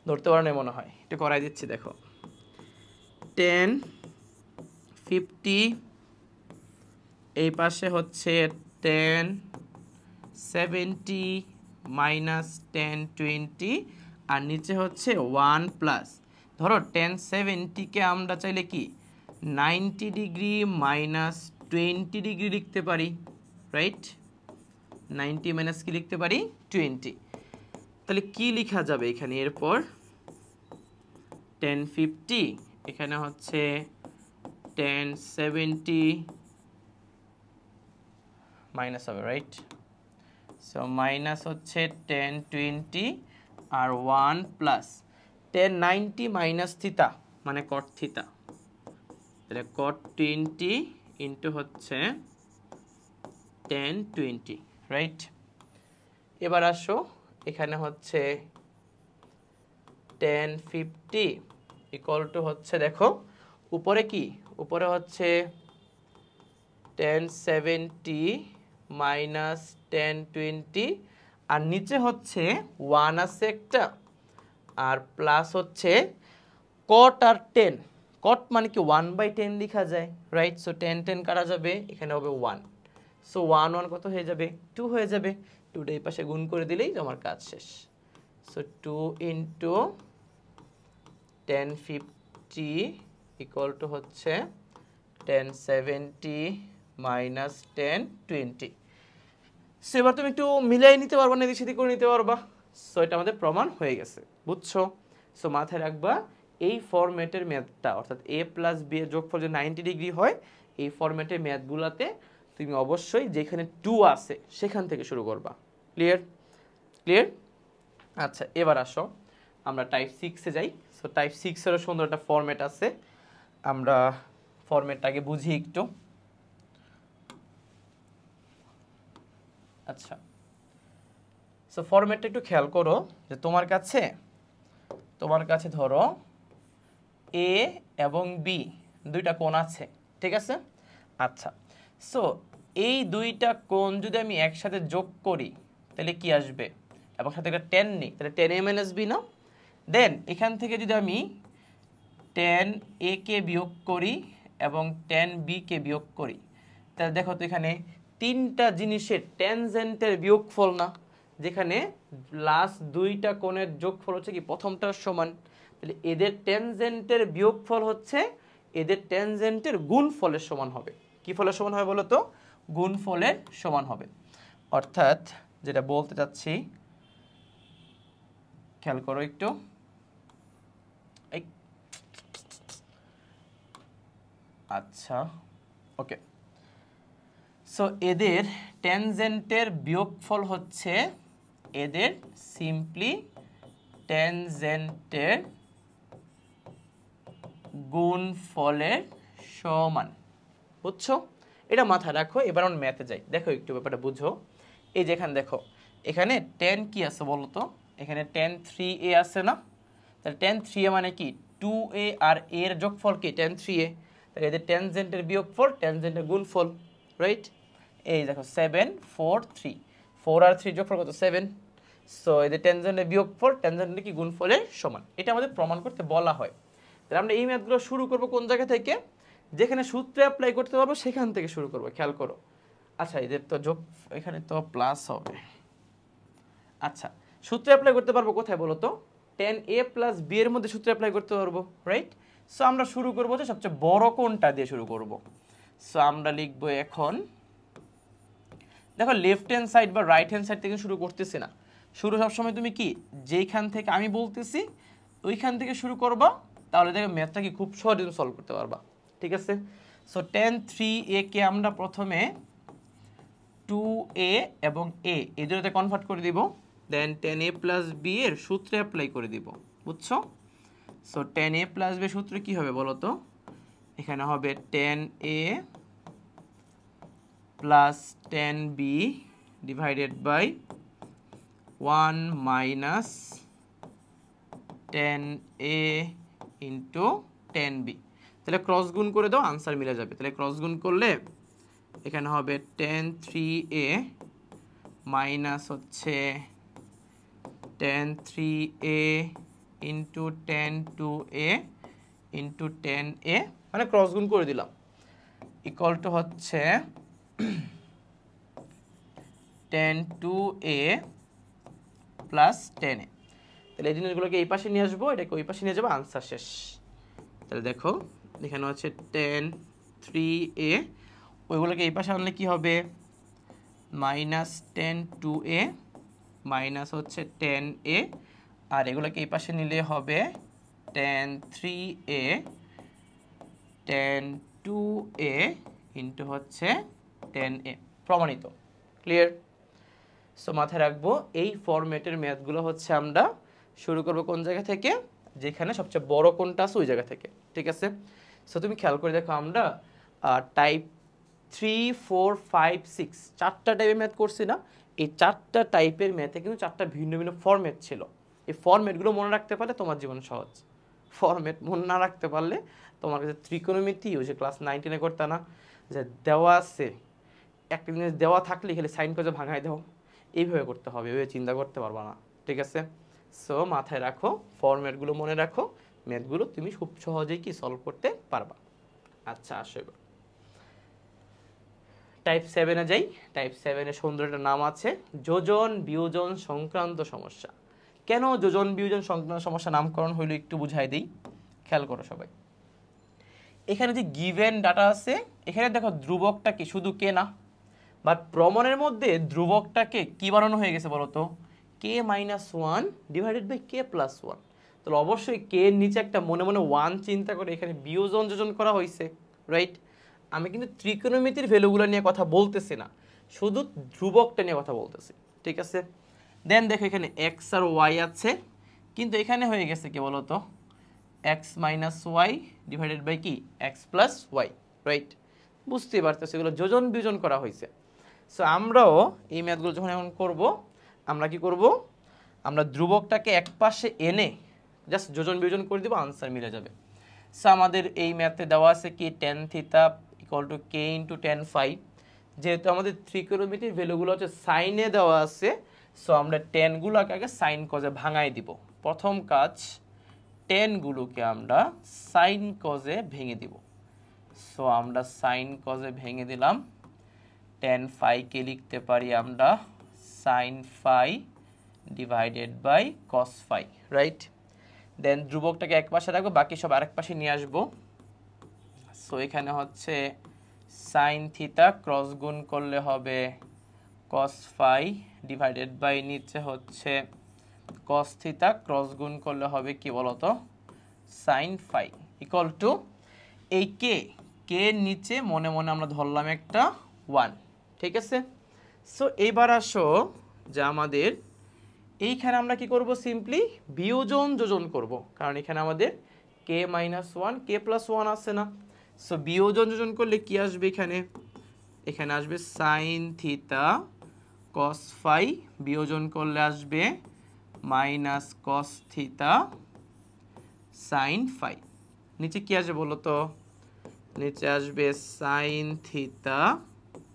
ধরতে পারো না মনে হয়, একটু করাই দিচ্ছি দেখো। tan 50 এই পাশে হচ্ছে tan 70 মাইনাস tan 20 আর নিচে হচ্ছে 1 প্লাস, ধরো tan 70কে আমরা চাইলে কি 90 ডিগ্রি মাইনাস 20 ডিগ্রি লিখতে পারি, রাইট। 90 মাইনাস কি লিখতে পারি 20, তাহলে কি লেখা যাবে এখানে, এরপর tan 50 এখানে হচ্ছে tan 70 মাইনাস হবে, রাইট। সো মাইনাস হচ্ছে tan 20 আর 1 প্লাস tan 90 মাইনাস থিটা মানে cot থিটা, তাহলে cot 20 ইন্টু হচ্ছে tan 20, রাইট। এবার আসো এখানে হচ্ছে tan 50 ইকুয়াল টু হচ্ছে দেখো উপরে কি, উপরে হচ্ছে tan 70 মাইনাস tan 20 আর নিচে হচ্ছে 1 আছে একটা আর প্লাস হচ্ছে cot আর tan, cot মানে কি 1/10 লেখা যায়, রাইট। সো tan 10 কাটা যাবে, এখানে হবে 1, সো 1 1 কত হয়ে যাবে 2 হয়ে যাবে, 2টা এই পাশে গুণ করে দিলেই তোমার কাজ শেষ। So 2 into tan 50 equal to হচ্ছে tan 70 মাইনাস tan 20। সো এবার তুমি একটু মিলাই নিতে পারবা না, এদিক সেদিক করে নিতে পারবা। সো এটা আমাদের প্রমাণ হয়ে গেছে, বুঝছো? সো মাথায় রাখবা এই ফরম্যাটের ম্যাথটা অর্থাৎ a প্লাস b এর যোগফল যে 90 ডিগ্রি হয়, এই ফরম্যাটের ম্যাথগুলোতে তুমি অবশ্যই যেখানে 2 আছে সেখান থেকে শুরু করবা। ক্লিয়ার? ক্লিয়ার? আচ্ছা এবার আসো আমরা টাইপ 6 এ যাই। সো টাইপ 6 এরও সুন্দর একটা ফরম্যাট আছে, আমরা ফরম্যাটটাকে বুঝি একটু। আচ্ছা সো ফরম্যাটটা একটু খেয়াল করো যে তোমার কাছে ধরো এ এবং বি দুইটা কোণ আছে, ঠিক আছে। আচ্ছা সো এই দুইটা কোণ যদি আমি একসাথে যোগ করি তাহলে কি আসবে, এবং সাথে একটা tan নিই তাহলে tan a মাইনাস b না। দেন এখান থেকে যদি আমি tan a কে বিয়োগ করি এবং tan b কে বিয়োগ করি, তাহলে দেখো তো এখানে তিনটা জিনিসের ট্যানজেন্টের বিয়োগফল না, যেখানে লাস্ট দুইটা কোণের যোগফল হচ্ছে কি প্রথমটার সমান, তাহলে এদের ট্যানজেন্টের বিয়োগফল হচ্ছে এদের ট্যানজেন্টের গুণফলের সমান হবে। কি ফলের সমান হবে বলো তো? গুণফলের সমান হবে। অর্থাৎ যেটা বলতে চাচ্ছি খেয়াল করো একটু, আচ্ছা ওকে। সো এদের ট্যানজেন্টের বিয়োগফল হচ্ছে এদের সিম্পলি ট্যানজেন্টের গুণফলের সমান। বুঝছো? এটা মাথায় রাখো। এবার আমরা ম্যাথে যাই। দেখো একটু ব্যাপারটা বুঝো। এই যেখানে দেখো এখানে 10 কি আছে বলো তো? এখানে 10 3a আছে না? তাহলে 10 3a মানে কি 2a আর a এর যোগফল কি 10 3a। তাহলে এদের ট্যানজেন্টের বিয়োগফল ট্যানজেন্টের গুণফল, রাইট? এই দেখো 7 4 3, 4 আর 3 যোগফল কত 7। সো এদের ট্যানজেন্টের বিয়োগফল ট্যানজেন্টের কি গুণফলের সমান। এটা আমাদের প্রমাণ করতে বলা হয়। তাহলে আমরা এই ম্যাথগুলো শুরু করব কোন জায়গা থেকে? যেখানে সূত্রে অ্যাপ্লাই করতে পারবো সেখান থেকে শুরু করব। খেয়াল করো। আচ্ছা এদের তো যোগ এখানে তো প্লাস হবে। আচ্ছা সূত্রে অ্যাপ্লাই করতে পারবো কোথায় বলো তো? 10a প্লাস b এর মধ্যে সূত্রে অ্যাপ্লাই করতে পারবো, রাইট? সো আমরা শুরু করবো যে সবচেয়ে বড় কোনটা দিয়ে শুরু করব। সো আমরা লিখবো এখন, দেখো লেফট হ্যান্ড সাইড বা রাইট হ্যান্ড সাইড থেকে শুরু করতেছি না। শুরু সবসময় তুমি কি যেইখান থেকে আমি বলতেছি ওইখান থেকে শুরু করবা, তাহলে দেখো ম্যাথটা কি খুব সহজে তুমি সলভ করতে পারবা। ঠিক আছে? সো 10 3a কে আমরা প্রথমে 2a এবং a এই দুটোতে কনভার্ট করে দিব, দেন 10a প্লাস b এর সূত্রে অ্যাপ্লাই করে দিব। বুঝছো? সো 10a প্লাস b সূত্র কি হবে বলো তো? এখানে হবে 10a plus 10b divided by 1 minus 10a into 10b। তাহলে ক্রস গুণ করে দাও, আনসার মিলে যাবে। তাহলে ক্রস গুণ করলে এখানে হবে 10 3a মাইনাস হচ্ছে 10 3a into 10 2a into 10a, মানে ক্রস গুণ করে দিলাম, ইকুয়াল টু হচ্ছে 10 2a প্লাস 10a। তাহলে এই জিনিসগুলোকে এই পাশে নিয়ে আসবো, এটাকে ওই পাশে নিয়ে যাবো, আনসার শেষ। তাহলে দেখো এখানে হচ্ছে 10 3a, ওইগুলোকে এই পাশে আনলে কি হবে? মাইনাস 10 2a মাইনাস হচ্ছে 10a, আর এগুলোকে এই পাশে নিলে হবে 10 3a 10 2a ইন্টু হচ্ছে 10a। প্রমাণিত। ক্লিয়ার? সো মাথায় রাখবো এই ফরম্যাটের ম্যাথগুলো হচ্ছে আমরা শুরু করব কোন জায়গা থেকে? যেখানে সবচেয়ে বড় কোনটা আছে ওই জায়গা থেকে। ঠিক আছে? সো তুমি খেয়াল করে দেখো, আমরা টাইপ 3 4 5 6 চারটা টাইপের ম্যাথ করছি না? এই চারটা টাইপের ম্যাথে কিন্তু চারটা ভিন্ন ভিন্ন ফরম্যাট ছিল। এই ফরম্যাটগুলো মনে রাখতে পারলে তোমার জীবন সহজ। ফরম্যাট মনে না রাখতে পারলে তোমার কাছে ত্রিকোণমিতি ওই যে ক্লাস 9-10 করতে না, যে দেওয়া আছে একটা জিনিস দেওয়া থাকলে খালি সাইন করে ভাঙাই দাও, এইভাবে করতে হবে, এইভাবে চিন্তা করতে পারবা না। ঠিক আছে? সো মাথায় রাখো, ফরম্যাটগুলো মনে রাখো, ম্যাথগুলো তুমি খুব সহজেই কি সলভ করতে পারবা। আচ্ছা আসো এবার টাইপ 7-এ যাই। টাইপ 7-এর সুন্দর একটা নাম আছে, যোজন বিয়োজন সংক্রান্ত সমস্যা। কেন যোজন বিয়োজন সংক্রান্ত সমস্যা নামকরণ হইলো একটু বুঝাই দিই। খেয়াল করো সবাই, এখানে যে গিভেন ডাটা আছে, এখানে দেখো ধ্রুবকটা কি শুধু কে না, বাট প্রমাণের মধ্যে ধ্রুবকটাকে কি বানানো হয়ে গেছে বলতো? K minus 1 divided by K plus 1। তাহলে অবশ্যই কে এর নিচে একটা মনে মনে 1 চিন্তা করে এখানে বিয়োজন যোজন করা হয়েছে, রাইট? আমি কিন্তু ত্রিকোণমিতির ভ্যালুগুলো নিয়ে কথা বলতেছি না, শুধু ধ্রুবকটা নিয়ে কথা বলতেছি। ঠিক আছে? দেন দেখো এখানে এক্স আর ওয়াই আছে, কিন্তু এখানে হয়ে গেছে কি বলতো? X minus Y divided by কি এক্স প্লাস ওয়াই, রাইট? বুঝতেই পারতেছি এগুলো যোজন বিয়োজন করা হয়েছে। সো আমরাও এই ম্যাথগুলো যখন এখন করবো, আমরা কি করব? আমরা ধ্রুবকটাকে এক পাশে এনে জাস্ট যোজন বিয়োজন করে দিব, আনসার মিলে যাবে। সো আমাদের এই ম্যাথে দেওয়া আছে কি tan theta equal to K into tan phi. যেহেতু আমাদের ত্রিকোণমিতির ভ্যালুগুলো হচ্ছে সাইনে দেওয়া আছে, সো আমরা টেনগুলোকে আগে সাইন কজে ভাঙাই দিব। প্রথম কাজ, টেনগুলোকে আমরা সাইন কজে ভেঙে দিব। সো আমরা সাইন কজে ভেঙে দিলাম। tan ফাইকে লিখতে পারি আমরা sine phi divided by cos phi, right? Then ধ্রুবকটাকে এক পাশে রাখবো, বাকি সব আরেক পাশে নিয়ে আসবো। সো এখানে হচ্ছে সাইন থিটা ক্রস গুণ করলে হবে কস ফাই ডিভাইডেড বাই নিচে হচ্ছে কস থিটা ক্রস গুণ করলে হবে কি বলতো? সাইন ফাই ইকুয়াল টু এই কে এর নিচে মনে মনে আমরা ধরলাম একটা 1। ঠিক আছে? সো এইবার আসো যে আমাদের এইখানে আমরা কি করব? সিম্পলি বিয়োজন যোজন করব, কারণ এখানে আমাদের কে মাইনাস ওয়ান কে প্লাস ওয়ান আসে না, সো বিয়োজন যোজন করলে কি আসবে এখানে, এখানে আসবে সাইন থিতা কস ফাই, বিয়োজন করলে আসবে minus cos theta sine phi. নিচে কি আসবে বলো তো, নিচে আসবে সাইন থিতা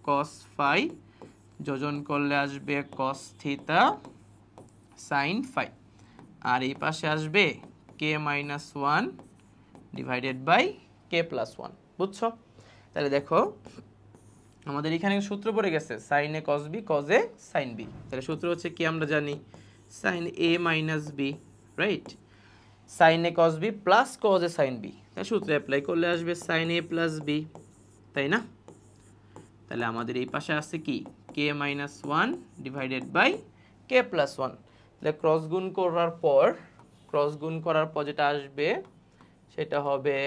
কস ফাই, যোজন করলে আসবে কস থিতা সাইন ফাই, আর এই পাশে আসবে K minus one divided by K plus one. বুঝছো? তাহলে দেখো আমাদের এখানে সূত্র পড়ে গেছে sine A cos B cos A sine B. তাহলে সূত্র হচ্ছে কি আমরা জানি, sine A minus B, right, sine A cos B plus cos A sine B. তাহলে সূত্র অ্যাপ্লাই করলে আসবে সাইন এ প্লাস বি, তাই না? তাহলে আমাদের এই পাশে আছে কি K minus one divided by K plus one. তাহলে ক্রস গুণ করার পর যেটা আসবে সেটা হবে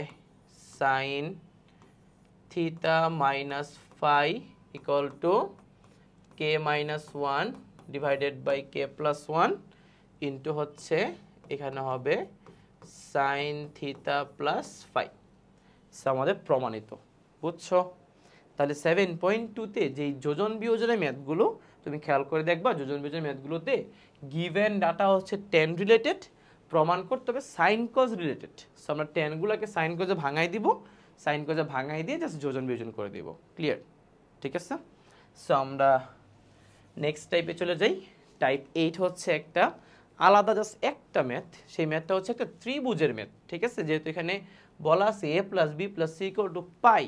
sine theta minus phi equal to K minus one divided by K plus one into হচ্ছে এখানে হবে সাইন থিতা প্লাস ফাই। আমাদের প্রমাণিত। বুঝছো? তাহলে 7.2-তে যেই যোজন বিয়োজনের ম্যাথগুলো তুমি খেয়াল করে দেখবা, যোজন বিয়োজনের ম্যাথগুলোতে গিভেন ডাটা হচ্ছে টেন রিলেটেড, প্রমাণ করতে হবে সাইন কজ রিলেটেড। সো আমরা টেনগুলোকে সাইন কজে ভাঙাই দিব, সাইন কজে ভাঙাই দিয়ে জাস্ট যোজন বিয়োজন করে দিব। ক্লিয়ার? ঠিক আছে? সো আমরা নেক্সট টাইপে চলে যাই। টাইপ 8 হচ্ছে একটা আলাদা জাস্ট একটা ম্যাথ, সেই ম্যাথটা হচ্ছে একটা ত্রিভুজের ম্যাথ। ঠিক আছে? যেহেতু এখানে বলা আছে A plus B plus C equal to pi,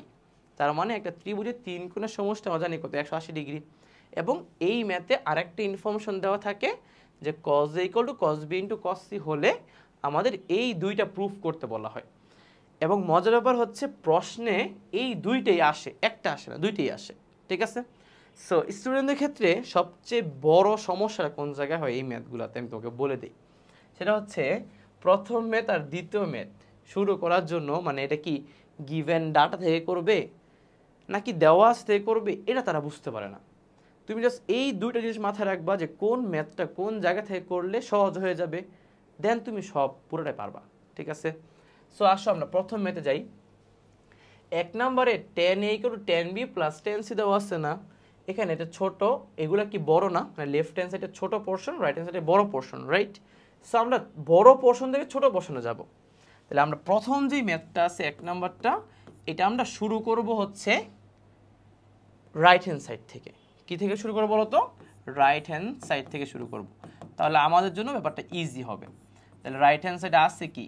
তার মানে একটা ত্রিভুজের তিন কোণের সমষ্টি আমরা জানি কত, 180 ডিগ্রি। এবং এই ম্যাথে আরেকটা ইনফরমেশন দেওয়া থাকে যে cos A equal to cos B into cos C হলে আমাদের এই দুইটা প্রুফ করতে বলা হয়। এবং মজার ব্যাপার হচ্ছে প্রশ্নে এই দুইটাই আসে, একটা আসে না, দুইটাই আসে। ঠিক আছে? সো স্টুডেন্টদের ক্ষেত্রে সবচেয়ে বড় সমস্যাটা কোন জায়গায় হয় এই ম্যাথগুলোতে আমি তোমাকে বলে দিই। সেটা হচ্ছে প্রথম ম্যাথ আর দ্বিতীয় ম্যাথ শুরু করার জন্য, মানে এটা কি গিভেন ডাটা থেকে করবে নাকি দেওয়া থেকে করবে, এটা তারা বুঝতে পারে না। তুমি জাস্ট এই দুইটা জিনিস মাথায় রাখবা যে কোন ম্যাথটা কোন জায়গা থেকে করলে সহজ হয়ে যাবে, দেন তুমি সব পুরোটাই পারবা। ঠিক আছে? সো আসো আমরা প্রথম ম্যাথে যাই। এক নম্বরে tan A equal to tan B plus tan C দেওয়া আছে না, এখানে এটা ছোট, এগুলা কি বড় না, মানে লেফট হ্যান্ড সাইডে ছোট পোর্শন, রাইট হ্যান্ড সাইডে বড় পোর্শন, রাইট? সো আমরা বড় পোর্শন থেকে ছোট পোর্শনে যাব। তাহলে আমরা প্রথম যেই ম্যাথটা আছে এক নাম্বারটা, এটা আমরা শুরু করব হচ্ছে রাইট হ্যান্ড সাইড থেকে। কি থেকে শুরু করব বলো তো? রাইট হ্যান্ড সাইড থেকে শুরু করব, তাহলে আমাদের জন্য ব্যাপারটা ইজি হবে। তাহলে রাইট হ্যান্ড সাইডে আছে কি,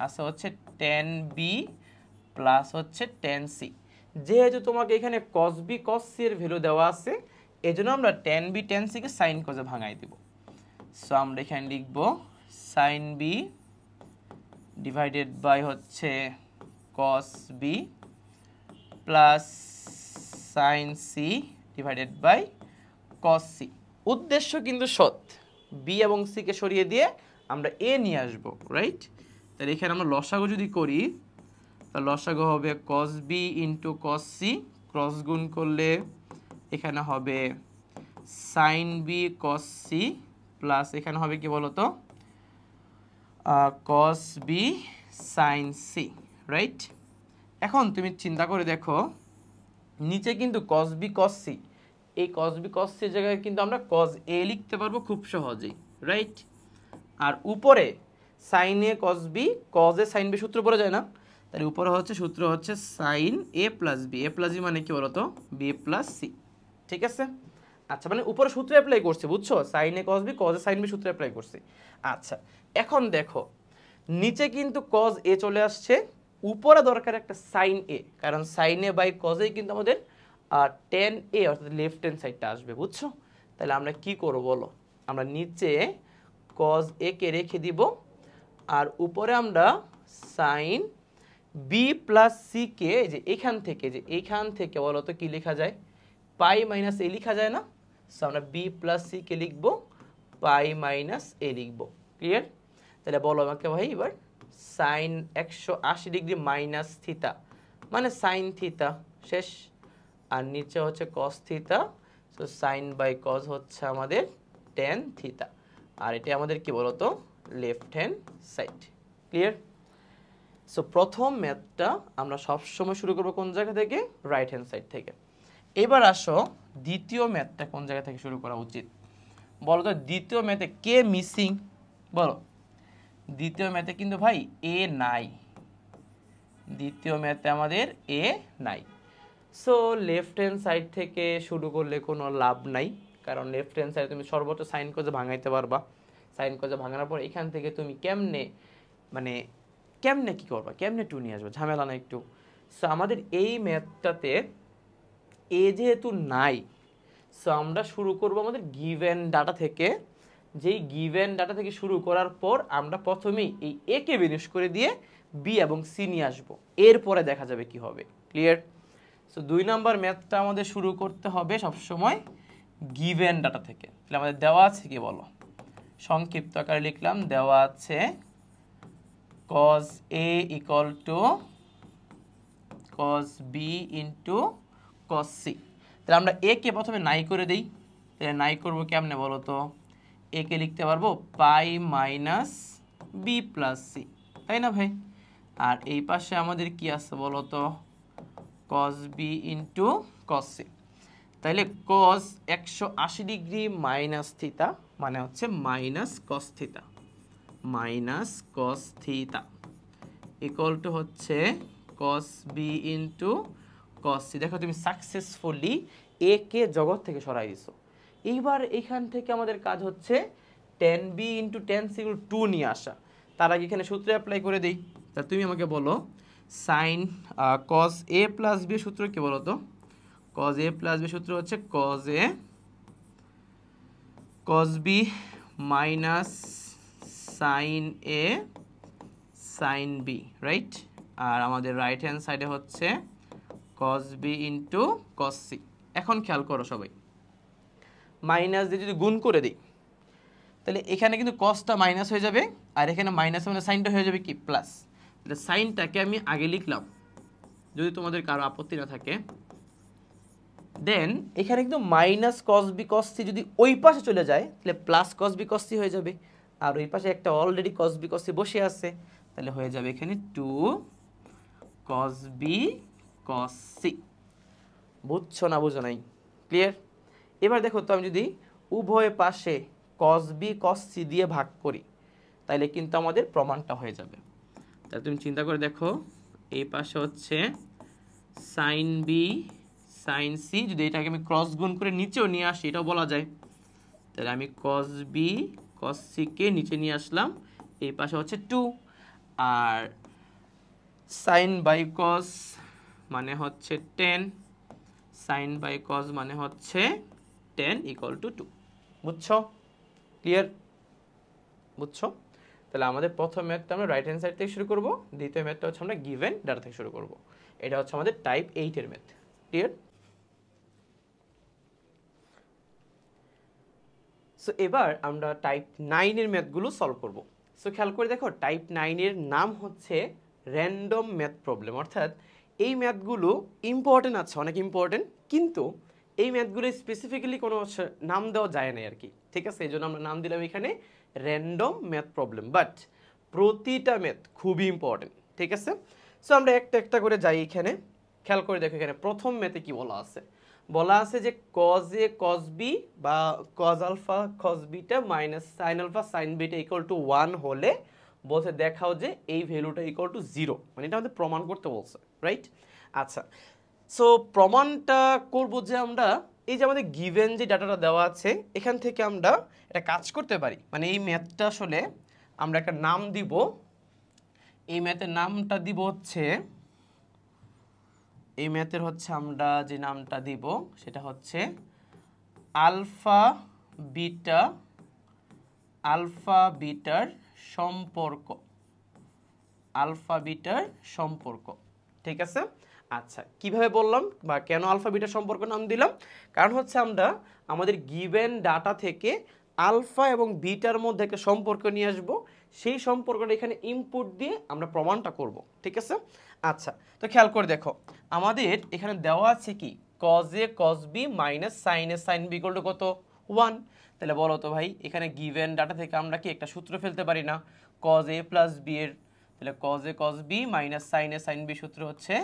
আছে হচ্ছে টেন বি প্লাস হচ্ছে টেন সি। যেহেতু তোমাকে এখানে কস বি কস সি এর ভ্যালু দেওয়া আছে, এই জন্য আমরা ten B ten C K sign কজে ভাঙাই দিব। সো আমরা এখানে লিখব সাইন বি ডিভাইডেড বাই হচ্ছে cos B plus sine C divided by cos C. উদ্দেশ্য কিন্তু সৎ, বি এবং সি কে সরিয়ে দিয়ে আমরা এ নিয়ে আসব, রাইট? তাহলে এখানে আমরা লসাগু যদি করি, তাহলে লসাগু হবে cos B into cos C, cross গুণ করলে এখানে হবে sine B cos C plus এখানে হবে কি বলতো cos B sine C, right? এখন তুমি চিন্তা করে দেখো নিচে কিন্তু কস বি কস সি, এই কস বি কস সি জায়গায় কিন্তু আমরা কস এ লিখতে পারবো খুব সহজেই, রাইট? আর উপরে sign A cos B cos A sine B সূত্র পড়ে যায় না, তাহলে উপরে হচ্ছে সূত্র হচ্ছে sign A plus B, A plus B মানে কি বলতো বি প্লাস সি। ঠিক আছে? আচ্ছা, মানে উপরে সূত্র অ্যাপ্লাই করছে, বুঝছো? Sign A cos B cos A sine B সূত্র অ্যাপ্লাই করছে। আচ্ছা, এখন দেখো নিচে কিন্তু কস এ চলে আসছে, উপরে দরকার একটা সাইন এ, কারণ সাইন এ বাই কস এ কিন্তু আমাদের টেন এ অর্থাৎ লেফট হ্যান্ড সাইডটা আসবে, বুঝছো? তাহলে আমরা কি করব বলো, আমরা নিচে কস এ কে রেখে দিব আর উপরে আমরা sign B plus C K যে এইখান থেকে বলো তো কি লেখা যায়, পাই মাইনাস এ লেখা যায় না? সো আমরা বি প্লাস সি কে লিখবো, পাই মাইনাস এ লিখবো। ক্লিয়ার? তাহলে বলো আমাকে ভাই এবার সাইন 180 ডিগ্রি মাইনাস থিতা মানে সাইন থিতা, শেষ। আর নিচে হচ্ছে কস থিতা, সো সাইন বাই কস হচ্ছে আমাদের টেন থিতা, আর এটা আমাদের কি বলতো left hand side. Clear? So প্রথম ম্যাথটা আমরা সবসময় শুরু করবো কোন জায়গা থেকে? রাইট হ্যান্ড সাইড থেকে। এবার আসো দ্বিতীয় ম্যাথটা কোন জায়গা থেকে শুরু করা উচিত বলো তো? দ্বিতীয় ম্যাথে কে মিসিং বলো? দ্বিতীয় ম্যাথে কিন্তু ভাই এ নাই, দ্বিতীয় ম্যাথে আমাদের এ নাই। সো লেফট হ্যান্ড সাইড থেকে শুরু করলে কোনো লাভ নাই, কারণ লেফট হ্যান্ড সাইডে তুমি সর্বোচ্চ সাইন কজে ভাঙাইতে পারবা। সাইন কজে ভাঙানোর পর এখান থেকে তুমি কেমনে কি করবা, কেমনে টু নিয়ে আসবে, ঝামেলা না একটু। সো আমাদের এই ম্যাথটাতে এ যেহেতু নাই, সো আমরা শুরু করব আমাদের গিভেন ডাটা থেকে। যেই গিভেন ডাটা থেকে শুরু করার পর আমরা প্রথমেই এই এ কে বিনিয়োগ করে দিয়ে বি এবং সি নিয়ে আসবো, এরপরে দেখা যাবে কি হবে। ক্লিয়ার? সো 2 নাম্বার ম্যাথটা আমাদের শুরু করতে হবে সবসময় গিভেন ডাটা থেকে। তাহলে আমাদের দেওয়া আছে কি বলো? সংক্ষিপ্ত আকারে লিখলাম, দেওয়া আছে cos A equal to cos B into cos C। তাহলে আমরা এ কে প্রথমে নাই করে দেই। তাহলে নাই করবো কেমনে বলো তো? এ কে লিখতে পারবো পাই মাইনাস বি প্লাস সি, তাই না ভাই? আর এই পাশে আমাদের কি আছে বলো তো? cos B into cos C। তাহলে cos 180 ডিগ্রি মাইনাস থিতা মানে হচ্ছে minus cos theta, minus cos theta equal to হচ্ছে cos B into cos C। দেখো তুমি সাকসেসফুলি এ কে জগৎ থেকে সরাই দিছো। এইবার এখান থেকে আমাদের কাজ হচ্ছে tan B into tan C 2 নিয়ে আসা। তার আগে এখানে সূত্র অ্যাপ্লাই করে দেই। তা তুমি আমাকে বলো sine cos A plus B সূত্র কি বলো তো? cos A প্লাস B সূত্র হচ্ছে cos A cos B minus sin A sin B, right? আর আমাদের রাইট হ্যান্ড সাইডে হচ্ছে cos B into cos C। এখন খেয়াল করো সবাই, মাইনাস দিয়ে যদি গুণ করে দিই তাহলে এখানে কিন্তু কসটা মাইনাস হয়ে যাবে, আর এখানে মাইনাস মানে সাইনটা হয়ে যাবে কি প্লাস। তাহলে সাইনটাকে আমি আগে লিখলাম যদি তোমাদের কারো আপত্তি না থাকে। দেন এখানে কিন্তু minus cos B cos C যদি ওই পাশে চলে যায় তাহলে plus cos B cos C হয়ে যাবে, আর ওই পাশে একটা already cos B cos C বসে আছে, তাহলে হয়ে যাবে এখানে 2 cos B cos C। বুঝছো না বুঝো নাই? ক্লিয়ার? এবার দেখো তো আমি যদি উভয় পাশে cos B cos C দিয়ে ভাগ করি তাহলে কিন্তু আমাদের প্রমাণটা হয়ে যাবে। তাহলে তুমি চিন্তা করে দেখো, এই পাশে হচ্ছে sin B sin C, যদি এটাকে আমি ক্রস গুণ করে নিচেও নিয়ে আসি এটাও বলা যায়। তাহলে আমি cos B cos C কে নিচে নিয়ে আসলাম, এই পাশে হচ্ছে 2, আর sin by cos মানে হচ্ছে 10, sin by cos মানে হচ্ছে 10 equal to 2। বুঝছো? ক্লিয়ার? বুঝছো? তাহলে আমাদের প্রথম ম্যাথটা আমরা রাইট হ্যান্ড সাইড থেকে শুরু করব, দ্বিতীয় ম্যাথটা হচ্ছে আমরা গিভেন ডাটা থেকে শুরু করব। এটা হচ্ছে আমাদের টাইপ 8 এর ম্যাথ। ক্লিয়ার? সো এবার আমরা টাইপ 9 এর ম্যাথগুলো সলভ করব। সো খেয়াল করে দেখো, টাইপ 9 এর নাম হচ্ছে র্যান্ডম ম্যাথ প্রবলেম, অর্থাৎ এই ম্যাথগুলো ইম্পর্টেন্ট আছে, অনেক ইম্পর্টেন্ট, কিন্তু এই ম্যাথগুলো স্পেসিফিক্যালি কোনো নাম দেওয়া যায় না আর কি। ঠিক আছে, এই জন্য আমরা নাম দিলাম এখানে র্যান্ডম ম্যাথ প্রবলেম, বাট প্রতিটা ম্যাথ খুবই ইম্পর্টেন্ট। ঠিক আছে, সো আমরা একটা একটা করে যাই। এখানে খেয়াল করে দেখো, এখানে প্রথম ম্যাথে কি বলা আছে? বলা আছে যে cos A cos B বা cos alpha cos beta minus sine alpha sine beta equal to 1 হলে বলছে দেখাও যে এই ভ্যালুটা ইকুয়াল টু 0, মানে এটা আমাদের প্রমাণ করতে বলছে, রাইট? আচ্ছা, সো প্রমাণটা করব যে আমরা এই যে আমাদের গিভেন যে ডাটাটা দেওয়া আছে এখান থেকে আমরা একটা কাজ করতে পারি, মানে এই ম্যাথটা আসলে আমরা একটা নাম দিব। এই ম্যাথের নামটা দিব হচ্ছে, এই ম্যাথের হচ্ছে আমরা যে নামটা দিব সেটা হচ্ছে আলফা বিটার সম্পর্ক, আলফা বিটার সম্পর্ক। ঠিক আছে, আচ্ছা কিভাবে বললাম বা কেন আলফা বিটার সম্পর্ক নাম দিলাম? কারণ হচ্ছে আমরা আমাদের গিভেন ডাটা থেকে আলফা এবং বিটার মধ্যে একটা সম্পর্ক নিয়ে আসবো, সেই সম্পর্কটা এখানে ইনপুট দিয়ে আমরা প্রমাণটা করব। ঠিক আছে, আচ্ছা তো খেয়াল করে দেখো, আমাদের এখানে দেওয়া আছে কি cos A cos B minus sin A sin B equal to কত? 1। তাহলে বলো তো ভাই, এখানে গিভেন ডাটা থেকে আমরা কি একটা সূত্র ফেলতে পারি না? cos A প্লাস B এর তাহলে cos a cos b minus sin a sin b সূত্র হচ্ছে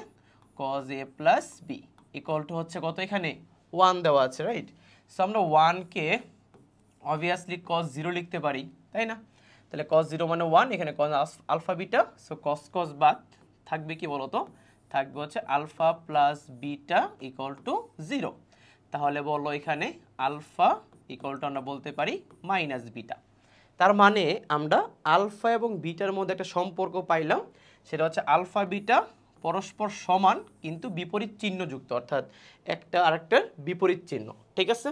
cos a plus b equal two হচ্ছে কত, এখানে 1 দেওয়া আছে, রাইট? সো আমরা 1 কে অবভিয়াসলি cos 0 লিখতে পারি, তাই না? তাহলে cos 0 মানে 1, এখানে cos alpha beta, so cos cos বাদ থাকবে কি বলতো, থাকবে হচ্ছে alpha plus beta equal to 0। তাহলে বলো এখানে আলফা ইকুয়াল টু আমরা বলতে পারি মাইনাস বিটা। তার মানে আমরা আলফা এবং বিটার মধ্যে একটা সম্পর্ক পাইলাম, সেটা হচ্ছে আলফা বিটা পরস্পর সমান কিন্তু বিপরীত চিহ্নযুক্ত, অর্থাৎ একটা আরেকটার বিপরীত চিহ্ন, ঠিক আছে?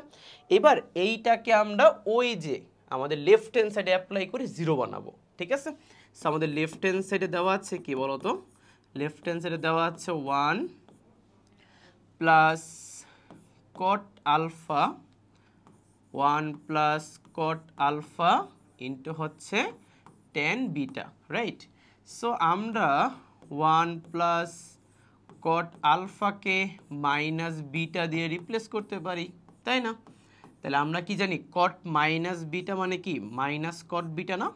এবার এইটাকে আমরা ওই যে আমাদের লেফট হ্যান্ড সাইডে অ্যাপ্লাই করে 0 বানাবো, ঠিক আছে? সো আমাদের লেফট হ্যান্ড সাইডে দেওয়া আছে কি বলতো, লেফট হ্যান্ড সাইডে দেওয়া আছে 1 plus cot alpha 1 plus cot alpha into হচ্ছে tan বিটা, রাইট? সো আমরা 1 প্লাস cot আলফাকে মাইনাস বিটা দিয়ে রিপ্লেস করতে পারি, তাই না? তাহলে আমরা কি জানি cot মাইনাস বিটা মানে কি মাইনাস cot বিটা না?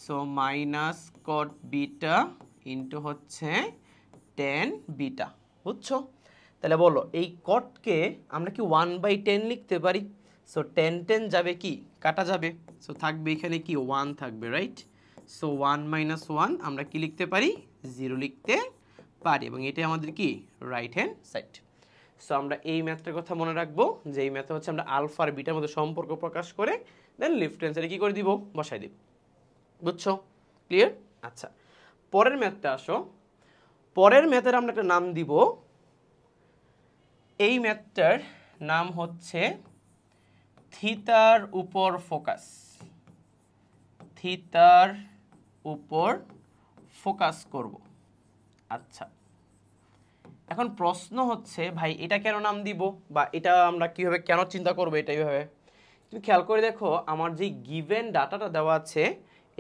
So minus cot beta into হচ্ছে tan বিটা, বুঝছো? তাহলে বলো এই cotকে আমরা কি 1/10 লিখতে পারি? সো tan যাবে কি কাটা যাবে, সো থাকবে এখানে কি 1 থাকবে, রাইট? সো 1 মাইনাস 1 আমরা কি লিখতে পারি 0 লিখতে পারি, এবং এটাই আমাদের কি রাইট হ্যান্ড সাইড। সো আমরা এই ম্যাথটার কথা মনে রাখবো যে এই ম্যাথে হচ্ছে আমরা আলফা আর বিটার মধ্যে সম্পর্ক প্রকাশ করে দেন লেফট হ্যান্ড সাইডে কি করে দিব বসাই দিব, বুঝছো? ক্লিয়ার? আচ্ছা, পরের ম্যাথটা আসো। পরের ম্যাথের আমরা একটা নাম দিব, এই ম্যাথটার নাম হচ্ছে থিতার উপর ফোকাস। থিতার উপর ফোকাস করব। আচ্ছা, এখন প্রশ্ন হচ্ছে ভাই এটা কেন নাম দিব বা এটা আমরা কিভাবে কেন চিন্তা করব, এটা এইভাবে তুমি খেয়াল করে দেখো আমার যে গিভেন ডাটাটা দেওয়া আছে,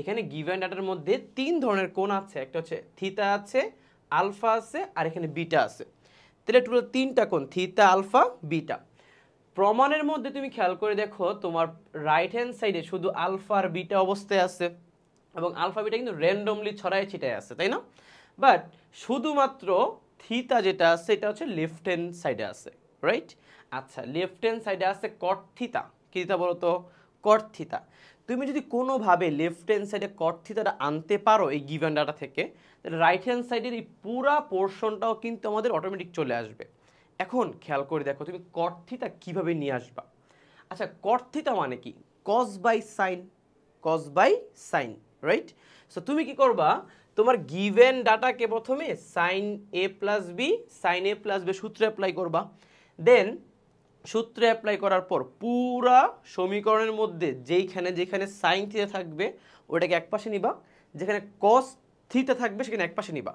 এখানে গিভেন ডাটার মধ্যে 3 ধরনের কোণ আছে, একটা হচ্ছে থিতা আছে, আলফা আছে, আর এখানে বিটা আছে। তাহলে টোটাল 3টা কোণ, থিতা আলফা বিটা। প্রমাণের মধ্যে তুমি খেয়াল করে দেখো তোমার রাইট হ্যান্ড সাইডে শুধু আলফা আর বিটা অবস্থায় আছে, এবং আলফা বিটা কিন্তু র্যান্ডমলি ছড়ায় ছিটায় আছে, তাই না? বাট শুধুমাত্র থিতা যেটা আছে এটা হচ্ছে লেফট হ্যান্ড সাইডে আছে, রাইট? আচ্ছা, লেফট হ্যান্ড সাইডে আছে কট থিতা। কি থিতা বলো তো? কট থিতা। তুমি যদি কোনোভাবে লেফট হ্যান্ড সাইডে কট থিতাটা আনতে পারো এই গিভেন ডাটা থেকে, তাহলে রাইট হ্যান্ড সাইডের এই পুরা পোর্শনটাও কিন্তু আমাদের অটোমেটিক চলে আসবে। এখন খেয়াল করে দেখো তুমি কট থিতা কিভাবে নিয়ে আসবা। আচ্ছা, কট থিতা মানে কি? Cos by sine, cos by sine, right? So তুমি কি করবা, তোমার গিভেন ডাটাকে প্রথমে sine A plus B, sine A plus B সূত্রে অ্যাপ্লাই করবা। দেন সূত্রে অ্যাপ্লাই করার পর পুরা সমীকরণের মধ্যে যেখানে যেখানে সাইন থিটা থাকবে ওটাকে একপাশে নিবা, যেখানে কস থিটা থাকবে সেখানে একপাশে নিবা।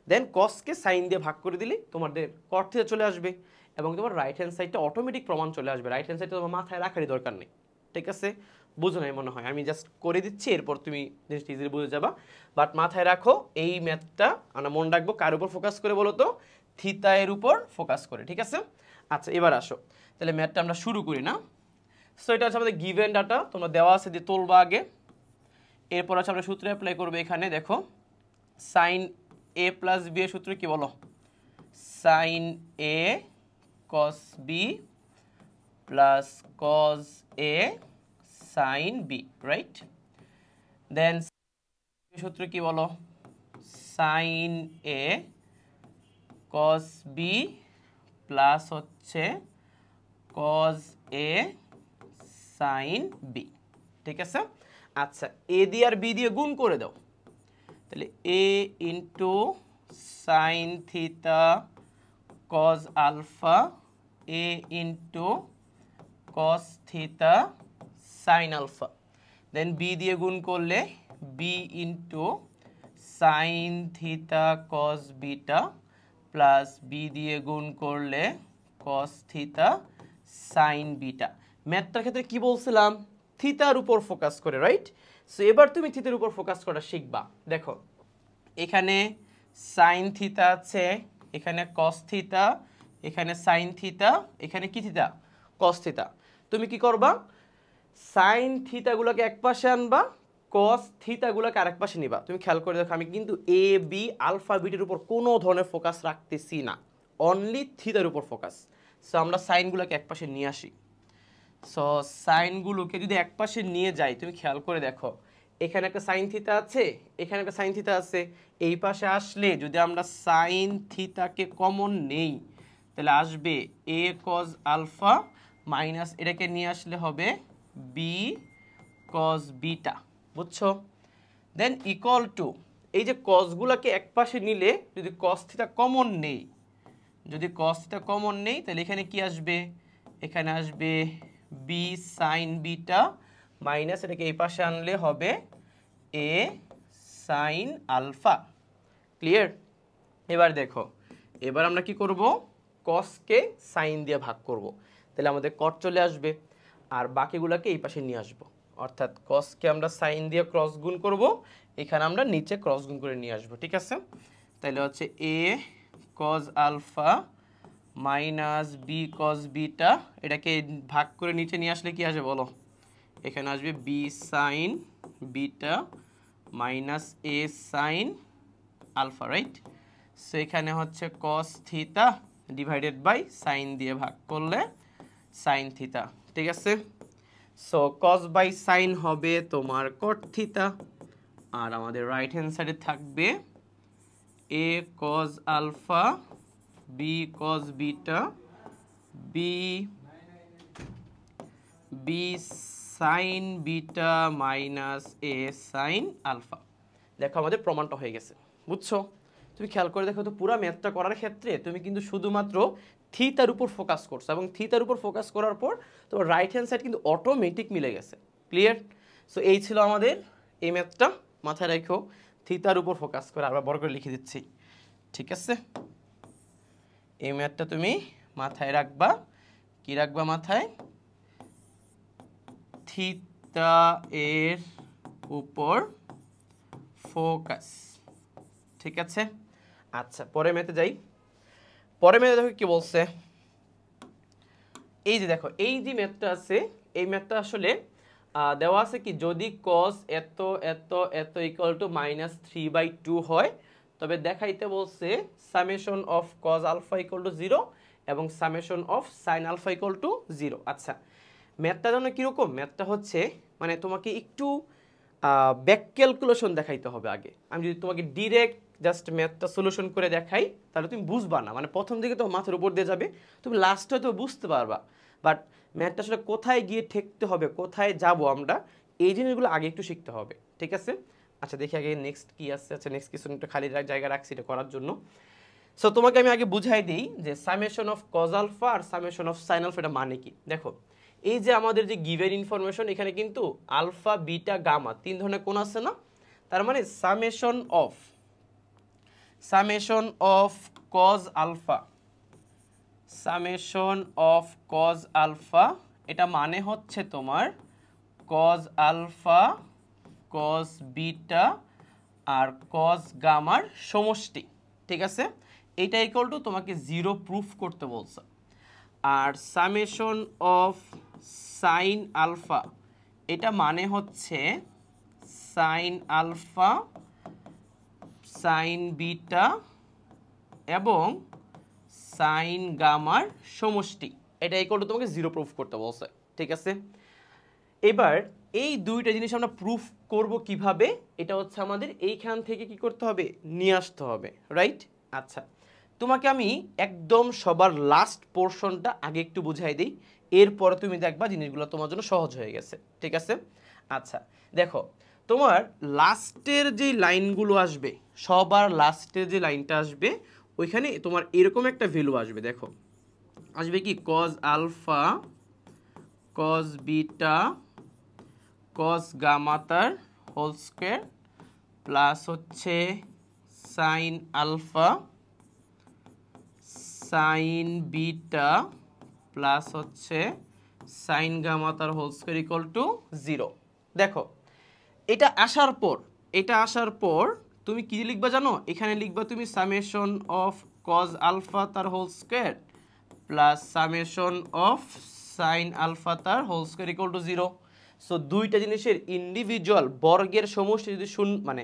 দেন কসকে সাইন দিয়ে ভাগ করে দিলে তোমাদের কট থিটা চলে আসবে, এবং তোমার রাইট হ্যান্ড সাইডটা অটোমেটিক প্রমাণ চলে আসবে। রাইট হ্যান্ড সাইডটা তোমার মাথায় রাখারই দরকার নেই, ঠিক আছে? বুঝো নাই মনে হয়, আমি জাস্ট করে দিচ্ছি, এরপর তুমি জিনিসটা ইজিলি বুঝে যাবা। বাট মাথায় রাখো এই ম্যাথটা আমরা মনে রাখবো কার উপর ফোকাস করে বলো তো? থিতা এর উপর ফোকাস করে, ঠিক আছে? আচ্ছা, এবার আসো তাহলে ম্যাথটা আমরা শুরু করি না। সো এটা হচ্ছে আমাদের গিভেন ডাটা, তোমরা দেওয়া আছে দিয়ে তুলবা আগে। এরপর হচ্ছে আমরা সূত্রে অ্যাপ্লাই করবো। এখানে দেখো সাইন এ প্লাস বি এর সূত্র কি বলো? Sign A cos B plus cos A sine B, right? দেন সূত্র কি বলো? Sign A cos B plus হচ্ছে কস এ সাইন বি, ঠিক আছে? আচ্ছা, এ দিয়ে আর বি দিয়ে গুণ করে দাও, তাহলে A into sine theta cos alpha, A into cos theta sine alpha. Then B দিয়ে গুণ করলে B into sine theta cos beta plus B দিয়ে গুণ করলে কস থিতা সাইন বিটা। ম্যাথটার ক্ষেত্রে কি বলছিলাম? থিতার উপর ফোকাস করে, রাইট? সো এবার তুমি থিতার উপর ফোকাস করা শিখবা। দেখো এখানে সাইন থিতা আছে, এখানে কস থিতা, এখানে সাইন থিতা, এখানে কি থিতা? কস থিতা। তুমি কি করবা? সাইন থিতাগুলোকে একপাশে আনবা, কস থিতাগুলোকে আরেক পাশে নিবা। তুমি খেয়াল করে দেখো আমি কিন্তু এ বি আলফা বিটের উপর কোনো ধরনের ফোকাস রাখতেছি না, অনলি থিতার উপর ফোকাস। সো আমরা সাইনগুলোকে এক পাশে নিয়ে আসি। সো সাইনগুলোকে যদি এক পাশে নিয়ে যাই, তুমি খেয়াল করে দেখো এখানে একটা সাইন থিতা আছে, এখানে একটা সাইন থিতা আছে। এই পাশে আসলে যদি আমরা সাইন থিতাকে কমন নেই তাহলে আসবে এ কজ আলফা মাইনাস এটাকে নিয়ে আসলে হবে বি কজ বিটা, বুঝছো? দেন ইকুয়াল টু এই যে কসগুলোকে এক পাশে নিলে যদি কস থিটা কমন নেই, যদি কস থিটা কমন নেই তাহলে এখানে কি আসবে, এখানে আসবে বি সাইন বিটা মাইনাস এটাকে এই পাশে আনলে হবে এ সাইন আলফা। ক্লিয়ার? এবার দেখো এবার আমরা কি করব, কসকে সাইন দিয়ে ভাগ করব, তাহলে আমাদের কট চলে আসবে আর বাকিগুলোকে এই পাশে নিয়ে আসব। অর্থাৎ কসকে আমরা সাইন দিয়ে ক্রস গুণ করব, এখানে আমরা নিচে ক্রস গুণ করে নিয়ে আসব। ঠিক আছে? তাহলে হচ্ছে A cos alpha minus B cos beta, এটাকে ভাগ করে নিচে নিয়ে আসলে কি আসবে বলো, এখানে আসবে B sine beta minus A sine alpha, right? So এখানে হচ্ছে কস থিতা ডিভাইডেড বাই সাইন দিয়ে ভাগ করলে সাইন থিতা। ঠিক আছে? সো কস বাই সাইন হবে তোমার কট থিতা, আর আমাদের রাইট হ্যান্ড সাইডে থাকবে A cos alpha B cos beta B sine beta minus A sine alpha. দেখো আমাদের প্রমাণটা হয়ে গেছে, বুঝছো? তুমি খেয়াল করে দেখো তো পুরো ম্যাথটা করার ক্ষেত্রে তুমি কিন্তু শুধুমাত্র থিতার উপর ফোকাস করছো, এবং থিতার উপর ফোকাস করার পর তোমার রাইট হ্যান্ড সাইড কিন্তু অটোমেটিক মিলে গেছে। ক্লিয়ার? সো এই ছিল আমাদের এই ম্যাথটা, মাথায় রাখো থিতার উপর ফোকাস করে। আবার বড় করে লিখে দিচ্ছি, ঠিক আছে? এই ম্যাথটা তুমি মাথায় রাখবা, কি রাখবা মাথায়, থিতা এর উপর ফোকাস। ঠিক আছে? আচ্ছা পরের ম্যাথে যাই। পরের ম্যাথে দেখো কি বলছে, এই যে দেখো এই যে ম্যাথটা আছে, এই ম্যাথটা আসলে দেওয়া আছে কি যদি cos এত এত এত ইকুয়াল টু -3/2 হয় তবে দেখাইতে বলছে summation of cos alpha equal to 0 এবং summation of sin alpha equal to 0। আচ্ছা ম্যাথটা জানো কিরকম, ম্যাথটা হচ্ছে মানে তোমাকে একটু ব্যাক ক্যালকুলেশন দেখাইতে হবে আগে। আমি যদি তোমাকে ডিরেক্ট জাস্ট ম্যাথটা সলিউশন করে দেখাই তাহলে তুমি বুঝবা না, মানে প্রথম দিকে তো মাথার উপর দিয়ে যাবে, তুমি লাস্টে হয়তো বুঝতে পারবা, বাট ম্যাথটা আসলে কোথায় গিয়ে ঠেকতে হবে, কোথায় যাব আমরা, এই জিনিসগুলো আগে একটু শিখতে হবে। ঠিক আছে? আচ্ছা দেখি আগে নেক্সট কি আছে। আচ্ছা নেক্সট কিছু একটা খালি জায়গা রাখছি এটা করার জন্য। সো তোমাকে আমি আগে বুঝাই দিই যে সামেশন অফ কজ আলফা আর সামেশন অফ সাইন আলফা এটা মানে কি। দেখো এই যে আমাদের যে গিভেন ইনফরমেশন, এখানে কিন্তু আলফা বিটা গামা তিন ধরনের কোণ আছে না, তার মানে summation of cos alpha, summation of cos alpha এটা মানে হচ্ছে তোমার কজ আলফা কজ বিটা আর কজ গামার সমষ্টি। ঠিক আছে? এইটা ইকুয়াল টু তোমাকে 0 প্রুফ করতে বলছে। আর সামেশন অফ সাইন আলফা এটা মানে হচ্ছে সাইন আলফা সাইন বিটা এবং সাইন গামার সমষ্টি, এটা ইকুয়াল টু তোমাকে 0 প্রুফ করতে বলছে। ঠিক আছে? এবার এই দুইটা জিনিস আমরা প্রুফ করব কিভাবে, এটা হচ্ছে আমাদের এইখান থেকে কি করতে হবে, নিয়ে আসতে হবে, রাইট? আচ্ছা তোমাকে আমি একদম সবার লাস্ট পোর্শনটা আগে একটু বুঝাই দিই, এরপরে তুমি দেখবা জিনিসগুলো তোমার জন্য সহজ হয়ে গেছে। ঠিক আছে? আচ্ছা দেখো তোমার লাস্টের যে লাইনগুলো আসবে, সবার লাস্টের যে লাইনটা আসবে ওইখানে তোমার এরকম একটা ভ্যালু আসবে। দেখো আসবে কি cos alpha cos beta cos gamma তার হোল স্কোয়ার প্লাস হচ্ছে sine alpha sine beta plus হচ্ছে সাইন গামা তার হোল স্কোয়ার ইকুয়াল টু 0। দেখো এটা আসার পর তুমি কি লিখবা জানো, এখানে লিখবা তুমি সামেশন অফ কজ আলফা তার whole square plus summation of sine alpha তার whole square equal to 0। So দুইটা জিনিসের ইন্ডিভিজুয়াল বর্গের সমষ্টি যদি শূন্য, মানে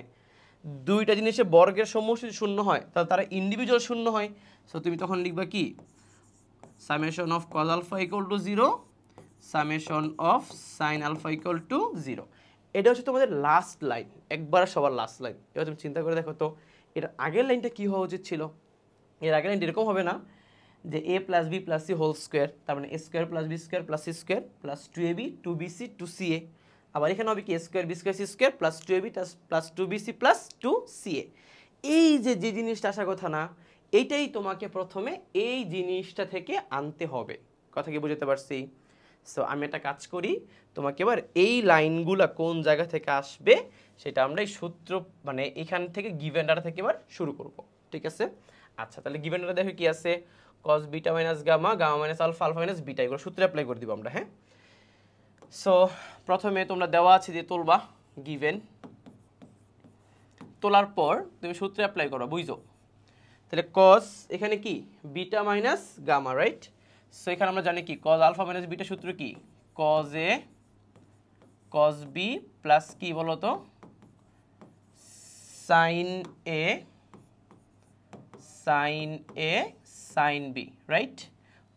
দুইটা জিনিসের বর্গের সমষ্টি যদি শূন্য হয় তাহলে তারা ইন্ডিভিজুয়াল শূন্য হয়। সো তুমি তখন লিখবা কি, summation of cos alpha equal to 0, summation of sine alpha equal to 0। এটা হচ্ছে তোমাদের লাস্ট লাইন, একবার সবার লাস্ট লাইন। এবার তুমি চিন্তা করে দেখো তো এর আগের লাইনটা কি হওয়া উচিত ছিল। এর আগের লাইনটা এরকম হবে না যে a plus B plus C whole square, তার মানে a square plus B square plus C square plus 2ab 2bc 2ca। আবার এখানে হবে কি a square B square C square plus 2ab plus 2bc plus 2ca। এই যে যে জিনিসটা আসার কথা না, এইটাই তোমাকে প্রথমে এই জিনিসটা থেকে আনতে হবে। কথা কি বুঝতে পারছি? সো আমি একটা কাজ করি, তোমাকে এবার এই লাইনগুলো কোন জায়গা থেকে আসবে সেটা আমরা এই সূত্র, মানে এখান থেকে গিভেন ডাটা থেকে এবার শুরু করব। ঠিক আছে? আচ্ছা, তাহলে গিভেন ডাটা দেখো কি আছে, cos beta minus gamma, gamma minus alpha, alpha minus beta, এগুলো সূত্রে অ্যাপ্লাই করে দিব আমরা। হ্যাঁ, সো প্রথমে তোমরা দেওয়া আছে যে তুলবা গিভেন, তোলার পর তুমি সূত্রে অ্যাপ্লাই করো, বুঝছো? তাহলে cos এখানে কি beta minus gamma, right? So এখানে আমরা জানি কি cos আলফা মাইনাস বিটা সূত্র কি, cos a cos b plus কি বলো তো sin a sin a sin b, right?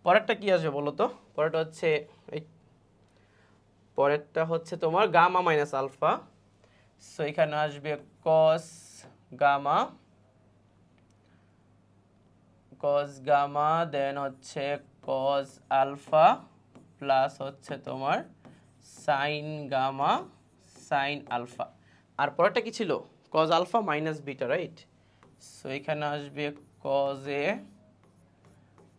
পরেরটা কি আসবে বলো তো? পরেরটা হচ্ছে তোমার গামা মাইনাস আলফা। সো এখানে আসবে cos গামা দেন হচ্ছে cos আলফা প্লাস হচ্ছে তোমার সাইন গামা সাইন আলফা। আর পরেরটা কি ছিল, cos alpha minus beta, right? So এখানে আসবে cos a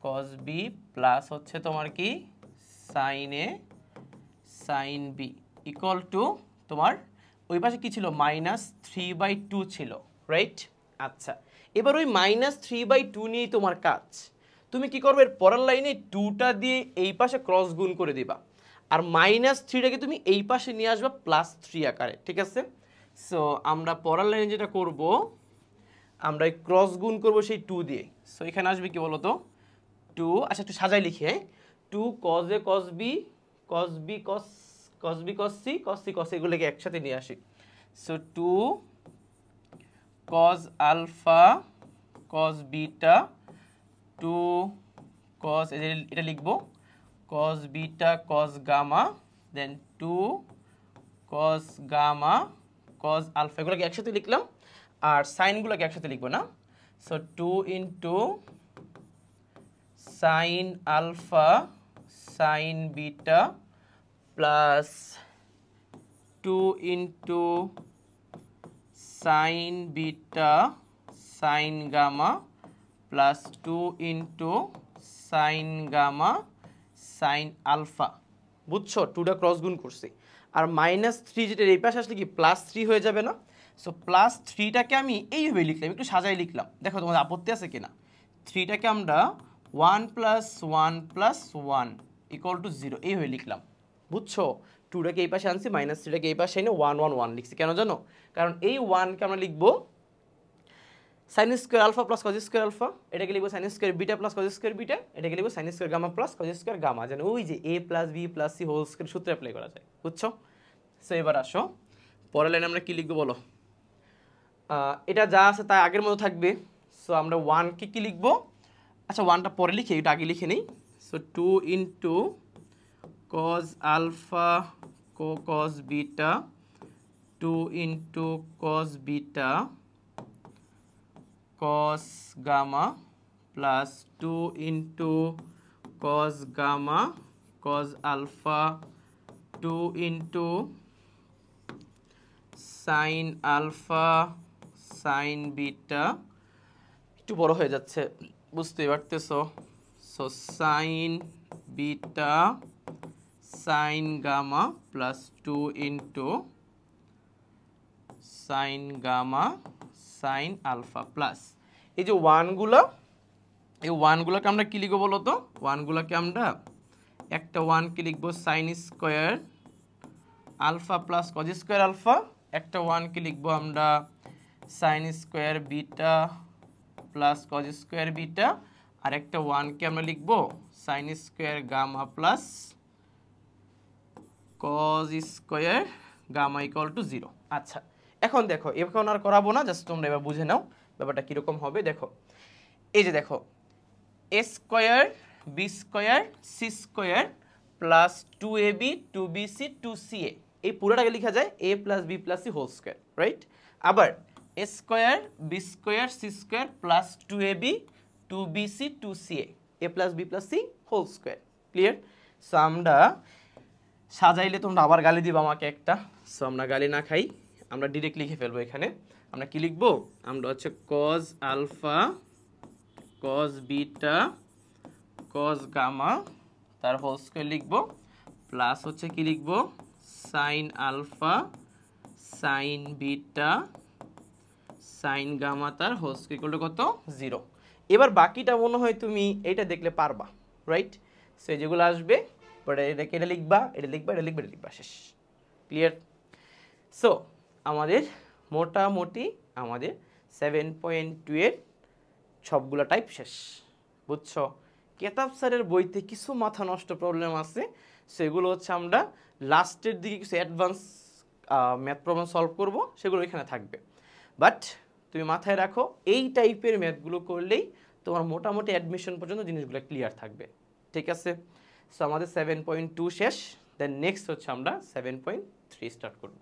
cos b plus হচ্ছে তোমার কি sine a sine b equal to তোমার ওই পাশে কি ছিল, -3/2 ছিল, রাইট? আচ্ছা, এবার ওই -3/2 নিয়েই তোমার কাজ। তুমি কি করবে, এর পরের লাইনে 2টা দিয়ে এই পাশে ক্রস গুণ করে দিবা, আর -3টাকে তুমি এই পাশে নিয়ে আসবা +3 আকারে। ঠিক আছে? সো আমরা পরের লাইনে যেটা করব, আমরা এই ক্রস গুণ করব সেই 2 দিয়ে। সো এখানে আসবে কি বলো তো 2, আচ্ছা একটু সাজাই লিখি, হ্যাঁ, 2 cos a cos b cos b cos b cos c cos c cos এগুলোকে একসাথে নিয়ে আসি। So 2 cos alpha cos beta 2 cos, এটা লিখবো cos beta cos gamma then 2 cos gamma cos alpha, এগুলোকে একসাথে লিখলাম, আর সাইনগুলোকে একসাথে লিখবো না। So 2 into sine alpha sine beta plus 2 into sine beta sine gamma plus 2 into sine gamma sine alpha. বুঝছো, 2টা ক্রস গুণ করছি, আর -3 যেটা এই পাশে আসলে কি +3 হয়ে যাবে না? সো +3টাকে আমি এইভাবে লিখলাম, একটু সাজাই লিখলাম, দেখো তোমাদের আপত্তি আছে কিনা। 3টাকে আমরা 1 + 1 + 1 = 0 এইভাবে লিখলাম। বুঝছো, 2টাকে এই পাশে আনছি, -3টাকে এই পাশে এনে 1 1 1 লিখছি। কেন জানো? কারণ এই 1কে আমরা লিখবো sin square alpha plus cos square alpha, এটাকে লিখবো sin square beta plus cos square beta, এটাকে লিখবো sin square gamma plus cos square gamma, যেন ওই যে a plus b plus c whole square সূত্র অ্যাপ্লাই করা যায়। বুঝছো? সো এবার আসো পরের লাইনে আমরা কি লিখবো বলো। এটা যা আছে তা আগের মতো থাকবে। সো আমরা 1কে কি লিখবো, আচ্ছা 1টা পরে লিখে এটা আগে লিখে নেই। So 2 into cos alpha cos beta 2 into cos beta cos gamma plus 2 into cos gamma cos alpha 2 into sine alpha sine beta, একটু বড় হয়ে যাচ্ছে বুঝতেই পারতেছো। So sine beta sine gamma plus 2 into sine gamma sine alpha plus এই যে এই ওয়ানগুলোকে আমরা কি লিখবো বলো তো। ওয়ানগুলোকে আমরা একটা 1কে লিখবো sine square alpha plus cos square alpha, একটা 1কে লিখবো আমরা sine square beta plus cos square beta, আর একটা 1কে আমরা লিখবো sine square gamma plus cos square gamma equal to 0। আচ্ছা, এখন দেখো, এখন আর করাবো না, জাস্ট তোমরা এবার বুঝে নাও ব্যাপারটা কীরকম হবে। দেখো, এই যে দেখো, A square B square C square plus 2ab 2bc 2ca, এই পুরোটাকে লেখা যায় a plus B plus C whole square, right? আবার A square B square C square plus 2ab 2bc 2ca, a plus B plus C whole square. Clear? So আমরা সাজাইলে তোমরা আবার গালি দিবা আমাকে একটা, সো আমরা গালি না খাই, আমরা ডিরেক্ট লিখে ফেলবো। এখানে আমরা কি লিখবো? আমরা হচ্ছে cos alpha cos beta cos gamma তার হোল স্কয়ার লিখবো, প্লাস হচ্ছে কি লিখবো, sin alpha sin beta sin gamma তার হোল স্কয়ার ইকুয়াল টু কত? 0। এবার বাকিটা মনে হয় তুমি এটা দেখলে পারবা, রাইট? সো যেগুলো আসবে এটা লিখবা, এটা লিখবা, এটা লিখবা, এটা লিখবা, শেষ। ক্লিয়ার? সো আমাদের মোটামুটি আমাদের 7.2 এর সবগুলো টাইপ শেষ। বুঝছো? কেতাব স্যারের বইতে কিছু মাথা নষ্ট প্রবলেম আছে, সেগুলো হচ্ছে আমরা লাস্টের দিকে কিছু অ্যাডভান্স ম্যাথ প্রবলেম সলভ করব, সেগুলো এখানে থাকবে। বাট তুমি মাথায় রাখো, এই টাইপের ম্যাথগুলো করলেই তোমার মোটামুটি অ্যাডমিশন পর্যন্ত জিনিসগুলো ক্লিয়ার থাকবে। ঠিক আছে? সো আমাদের 7.2 শেষ, দেন নেক্সট হচ্ছে আমরা 7.3 স্টার্ট করব।